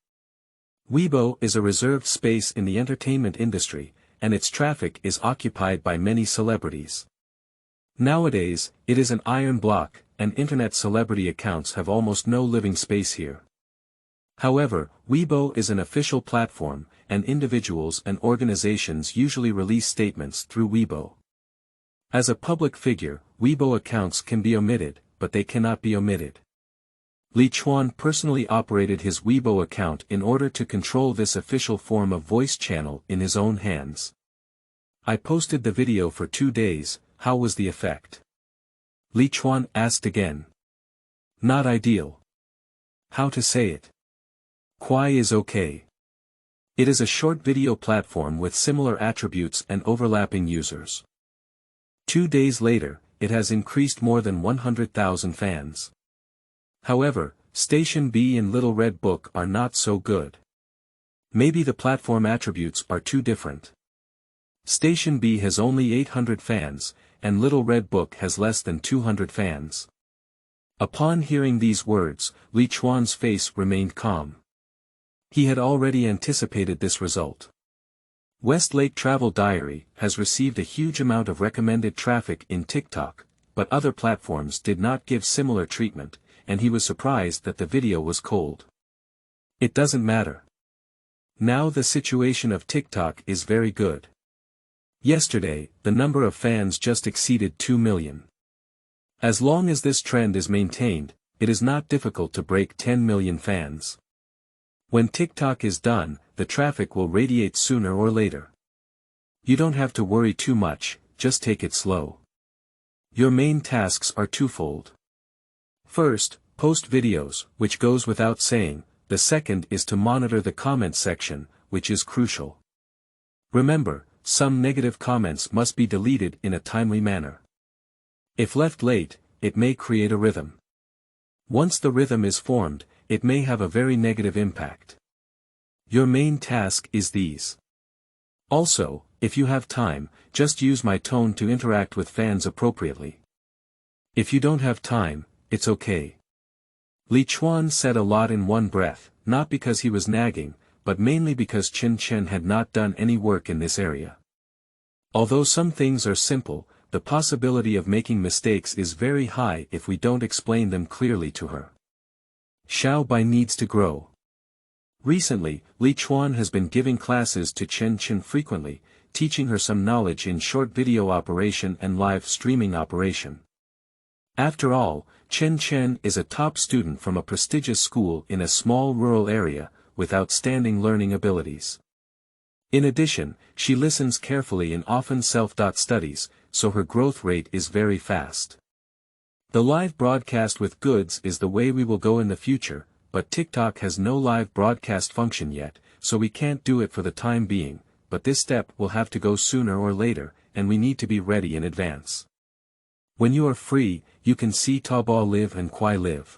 Weibo is a reserved space in the entertainment industry, and its traffic is occupied by many celebrities. Nowadays, it is an iron block, and internet celebrity accounts have almost no living space here. However, Weibo is an official platform, and individuals and organizations usually release statements through Weibo. As a public figure, Weibo accounts can be omitted, but they cannot be omitted. Li Chuan personally operated his Weibo account in order to control this official form of voice channel in his own hands. "I posted the video for 2 days, how was the effect?" Li Chuan asked again. "Not ideal. How to say it? Kwai is okay. It is a short video platform with similar attributes and overlapping users." 2 days later, it has increased more than 100,000 fans. However, Station B and Little Red Book are not so good. Maybe the platform attributes are too different. Station B has only 800 fans, and Little Red Book has less than 200 fans. Upon hearing these words, Li Chuan's face remained calm. He had already anticipated this result. Westlake Travel Diary has received a huge amount of recommended traffic in TikTok, but other platforms did not give similar treatment, and he was surprised that the video was cold. It doesn't matter. Now the situation of TikTok is very good. Yesterday, the number of fans just exceeded 2 million. As long as this trend is maintained, it is not difficult to break 10 million fans. When TikTok is done, the traffic will radiate sooner or later. You don't have to worry too much, just take it slow. Your main tasks are twofold. First, post videos, which goes without saying. The second is to monitor the comment section, which is crucial. Remember, some negative comments must be deleted in a timely manner. If left late, it may create a rhythm. Once the rhythm is formed, it may have a very negative impact. Your main task is these. Also, if you have time, just use my tone to interact with fans appropriately. If you don't have time, it's okay. Li Chuan said a lot in one breath, not because he was nagging, but mainly because Chen had not done any work in this area. Although some things are simple, the possibility of making mistakes is very high if we don't explain them clearly to her. Xiao Bai needs to grow. Recently, Li Chuan has been giving classes to Chen frequently, teaching her some knowledge in short video operation and live streaming operation. After all, Chen is a top student from a prestigious school in a small rural area, with outstanding learning abilities. In addition, she listens carefully and often self-studies, so her growth rate is very fast. The live broadcast with goods is the way we will go in the future, but TikTok has no live broadcast function yet, so we can't do it for the time being, but this step will have to go sooner or later, and we need to be ready in advance. When you are free, you can see Taobao Live and Kuai Live.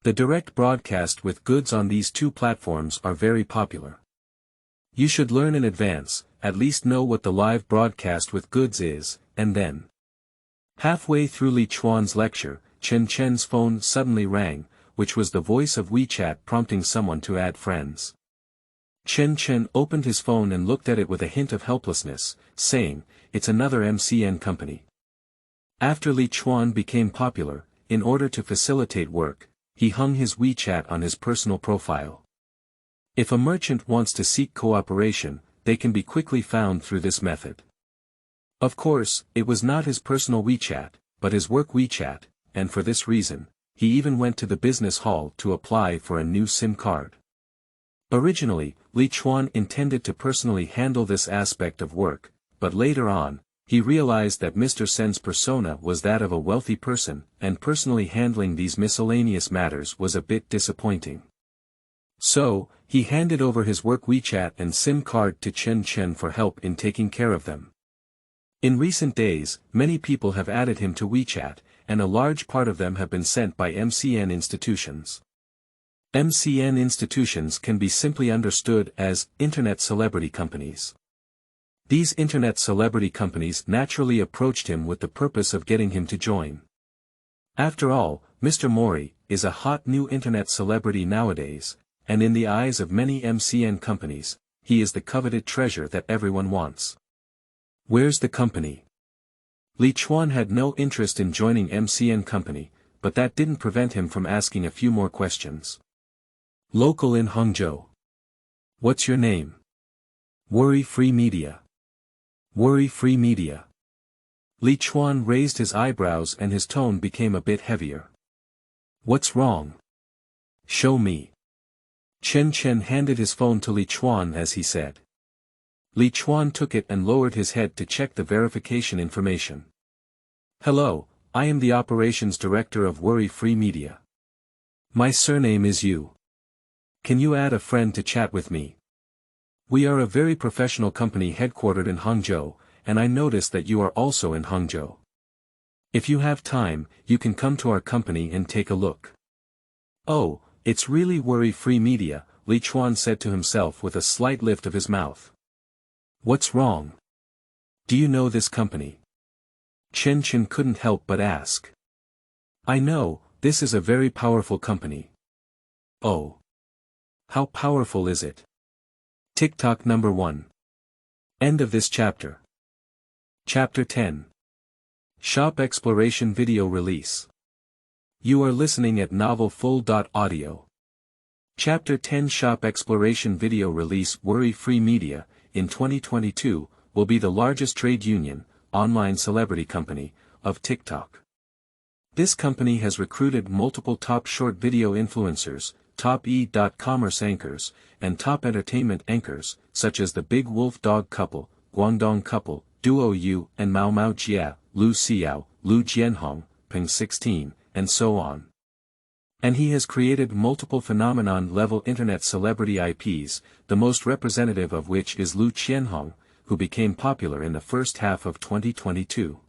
The direct broadcast with goods on these two platforms are very popular. You should learn in advance, at least know what the live broadcast with goods is, and then. Halfway through Li Chuan's lecture, Chen's phone suddenly rang, which was the voice of WeChat prompting someone to add friends. Chen opened his phone and looked at it with a hint of helplessness, saying, "It's another MCN company." After Li Chuan became popular, in order to facilitate work, he hung his WeChat on his personal profile. If a merchant wants to seek cooperation, they can be quickly found through this method. Of course, it was not his personal WeChat, but his work WeChat, and for this reason, he even went to the business hall to apply for a new SIM card. Originally, Li Chuan intended to personally handle this aspect of work, but later on, he realized that Mr. Sen's persona was that of a wealthy person, and personally handling these miscellaneous matters was a bit disappointing. So, he handed over his work WeChat and SIM card to Chen for help in taking care of them. In recent days, many people have added him to WeChat, and a large part of them have been sent by MCN institutions. MCN institutions can be simply understood as internet celebrity companies. These internet celebrity companies naturally approached him with the purpose of getting him to join. After all, Mr. Mori is a hot new internet celebrity nowadays, and in the eyes of many MCN companies, he is the coveted treasure that everyone wants. Where's the company? Li Chuan had no interest in joining MCN company, but that didn't prevent him from asking a few more questions. Local in Hangzhou. What's your name? Worry-free media. Worry-free media. Li Chuan raised his eyebrows and his tone became a bit heavier. What's wrong? Show me. Chen handed his phone to Li Chuan as he said. Li Chuan took it and lowered his head to check the verification information. Hello, I am the operations director of Worry-Free Media. My surname is Yu. Can you add a friend to chat with me? We are a very professional company headquartered in Hangzhou, and I noticed that you are also in Hangzhou. If you have time, you can come to our company and take a look. Oh, it's really worry-free media, Li Chuan said to himself with a slight lift of his mouth. What's wrong? Do you know this company? Chen couldn't help but ask. I know, this is a very powerful company. Oh. How powerful is it? TikTok number 1. End of this chapter. Chapter 10. Shop Exploration Video Release. You are listening at novelfull.audio. Chapter 10 Shop Exploration Video Release. Worry-free media, in 2022, will be the largest trade union, online celebrity company, of TikTok. This company has recruited multiple top short video influencers, top e-commerce anchors, and top entertainment anchors, such as the Big Wolf Dog Couple, Guangdong Couple, Duo Yu and Mao Mao Jia, Lu Xiao, Lu Jianhong, Peng 16, and so on. And he has created multiple phenomenon-level internet celebrity IPs, the most representative of which is Lu Qianhong, who became popular in the first half of 2022.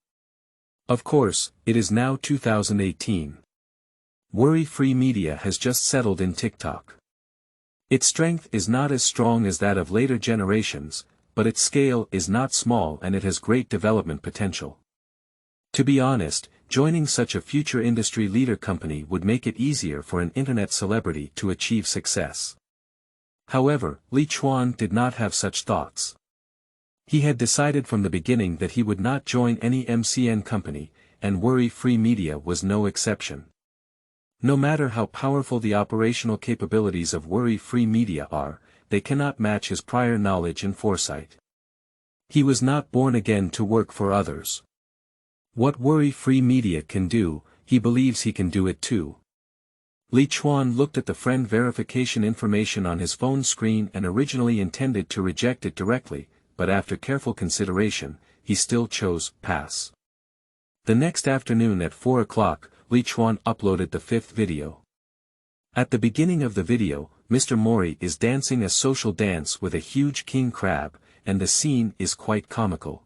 Of course, it is now 2018. Worry-free media has just settled in TikTok. Its strength is not as strong as that of later generations, but its scale is not small and it has great development potential. To be honest, joining such a future industry leader company would make it easier for an internet celebrity to achieve success. However, Li Chuan did not have such thoughts. He had decided from the beginning that he would not join any MCN company, and worry-free media was no exception. No matter how powerful the operational capabilities of worry-free media are, they cannot match his prior knowledge and foresight. He was not born again to work for others. What worry-free media can do, he believes he can do it too. Li Chuan looked at the friend verification information on his phone screen and originally intended to reject it directly, but after careful consideration, he still chose pass. The next afternoon at 4 o'clock, Li Chuan uploaded the 5th video. At the beginning of the video, Mr. Mori is dancing a social dance with a huge king crab, and the scene is quite comical.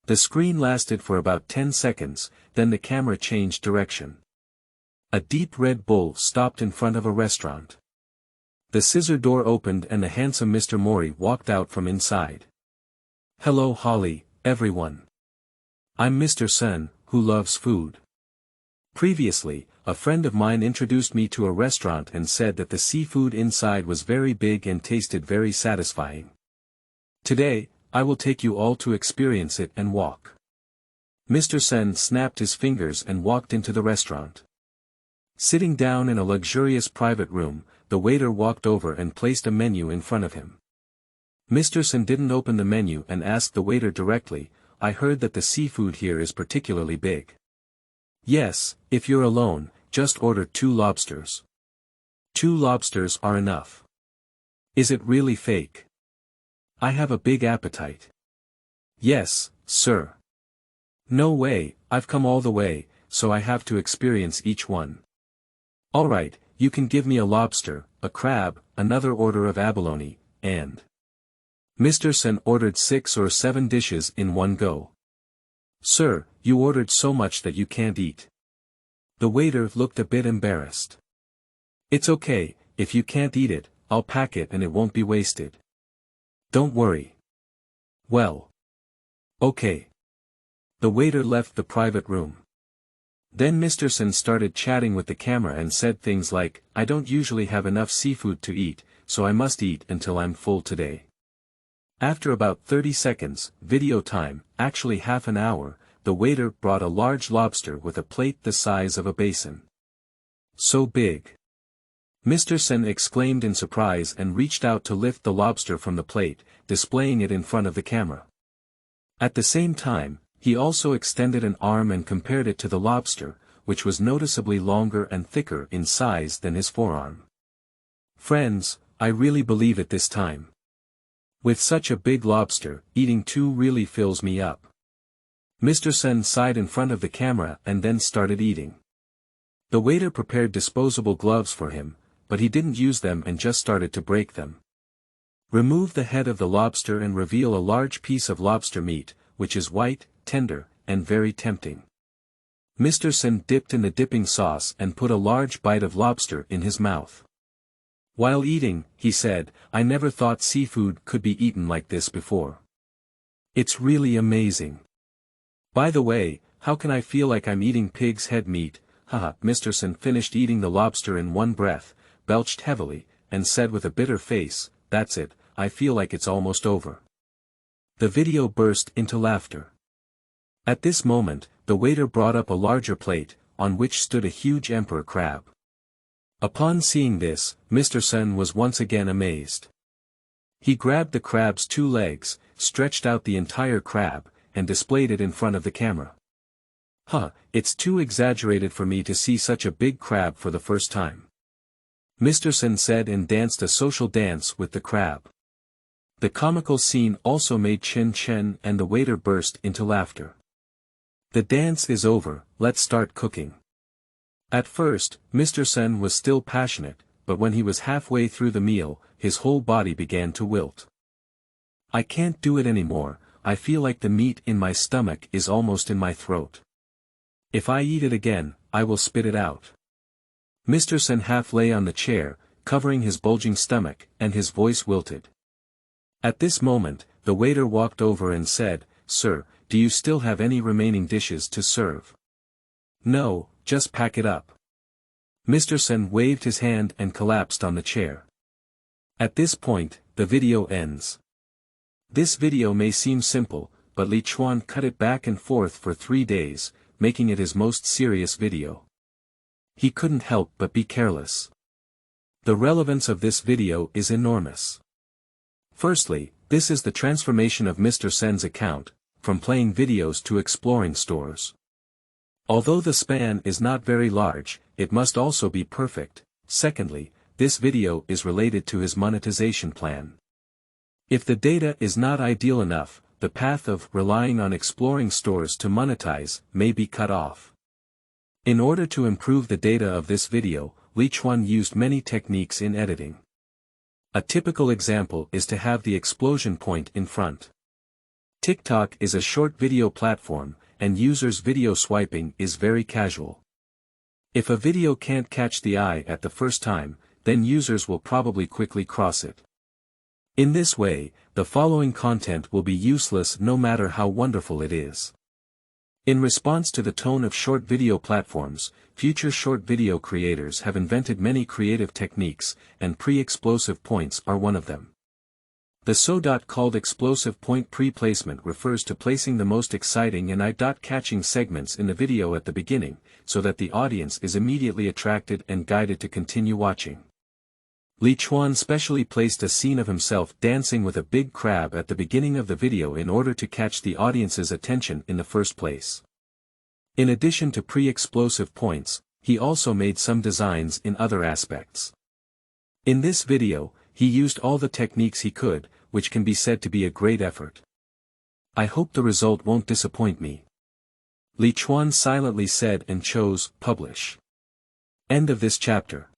The screen lasted for about 10 seconds, then the camera changed direction. A deep red bull stopped in front of a restaurant. The scissor door opened and the handsome Mr. Mori walked out from inside. Hello Holly, everyone. I'm Mr. Sun, who loves food. Previously, a friend of mine introduced me to a restaurant and said that the seafood inside was very big and tasted very satisfying. Today, I will take you all to experience it and walk. Mr. Sun snapped his fingers and walked into the restaurant. Sitting down in a luxurious private room, the waiter walked over and placed a menu in front of him. Mr. Sun didn't open the menu and asked the waiter directly, I heard that the seafood here is particularly big. Yes, if you're alone, just order 2 lobsters. 2 lobsters are enough. Is it really fake? I have a big appetite. Yes, sir. No way, I've come all the way, so I have to experience each one. Alright, you can give me a lobster, a crab, another order of abalone, and... Mr. Sun ordered 6 or 7 dishes in one go. Sir, you ordered so much that you can't eat. The waiter looked a bit embarrassed. It's okay, if you can't eat it, I'll pack it and it won't be wasted. Don't worry. Well. Okay. The waiter left the private room. Then Mr. Sun started chatting with the camera and said things like, I don't usually have enough seafood to eat, so I must eat until I'm full today. After about 30 seconds, video time, actually half an hour, the waiter brought a large lobster with a plate the size of a basin. So big. Mr. Sun exclaimed in surprise and reached out to lift the lobster from the plate, displaying it in front of the camera. At the same time, he also extended an arm and compared it to the lobster, which was noticeably longer and thicker in size than his forearm. Friends, I really believe it this time. With such a big lobster, eating 2 really fills me up. Mr. Sun sighed in front of the camera and then started eating. The waiter prepared disposable gloves for him, but he didn't use them and just started to break them. Remove the head of the lobster and reveal a large piece of lobster meat, which is white, tender, and very tempting. Mr. Chen dipped in the dipping sauce and put a large bite of lobster in his mouth. While eating, he said, "I never thought seafood could be eaten like this before. It's really amazing. By the way, how can I feel like I'm eating pig's head meat?" Haha. Mr. Chen finished eating the lobster in one breath, belched heavily, and said with a bitter face, "That's it, I feel like it's almost over." The video burst into laughter. At this moment, the waiter brought up a larger plate, on which stood a huge emperor crab. Upon seeing this, Mr. Chen was once again amazed. He grabbed the crab's 2 legs, stretched out the entire crab, and displayed it in front of the camera. It's too exaggerated for me to see such a big crab for the first time," Mr. Chen said, and danced a social dance with the crab. The comical scene also made Chen and the waiter burst into laughter. "The dance is over, let's start cooking." At first, Mr. Chen was still passionate, but when he was halfway through the meal, his whole body began to wilt. "I can't do it anymore, I feel like the meat in my stomach is almost in my throat. If I eat it again, I will spit it out." Mr. Chen half lay on the chair, covering his bulging stomach, and his voice wilted. At this moment, the waiter walked over and said, "Sir, do you still have any remaining dishes to serve?" "No, just pack it up." Mr. Chen waved his hand and collapsed on the chair. At this point, the video ends. This video may seem simple, but Li Chuan cut it back and forth for 3 days, making it his most serious video. He couldn't help but be careless. The relevance of this video is enormous. Firstly, this is the transformation of Mr. Chen's account, from playing videos to exploring stores. Although the span is not very large, it must also be perfect. Secondly, this video is related to his monetization plan. If the data is not ideal enough, the path of relying on exploring stores to monetize may be cut off. In order to improve the data of this video, Li Chuan used many techniques in editing. A typical example is to have the explosion point in front. TikTok is a short video platform, and users' video swiping is very casual. If a video can't catch the eye at the first time, then users will probably quickly cross it. In this way, the following content will be useless no matter how wonderful it is. In response to the tone of short video platforms, future short video creators have invented many creative techniques, and pre-explosive points are one of them. The so-called explosive point pre-placement refers to placing the most exciting and eye-catching segments in the video at the beginning, so that the audience is immediately attracted and guided to continue watching. Li Chuan specially placed a scene of himself dancing with a big crab at the beginning of the video in order to catch the audience's attention in the first place. In addition to pre-explosive points, he also made some designs in other aspects. In this video, he used all the techniques he could, which can be said to be a great effort. "I hope the result won't disappoint me," Li Chuan silently said and chose publish. End of this chapter.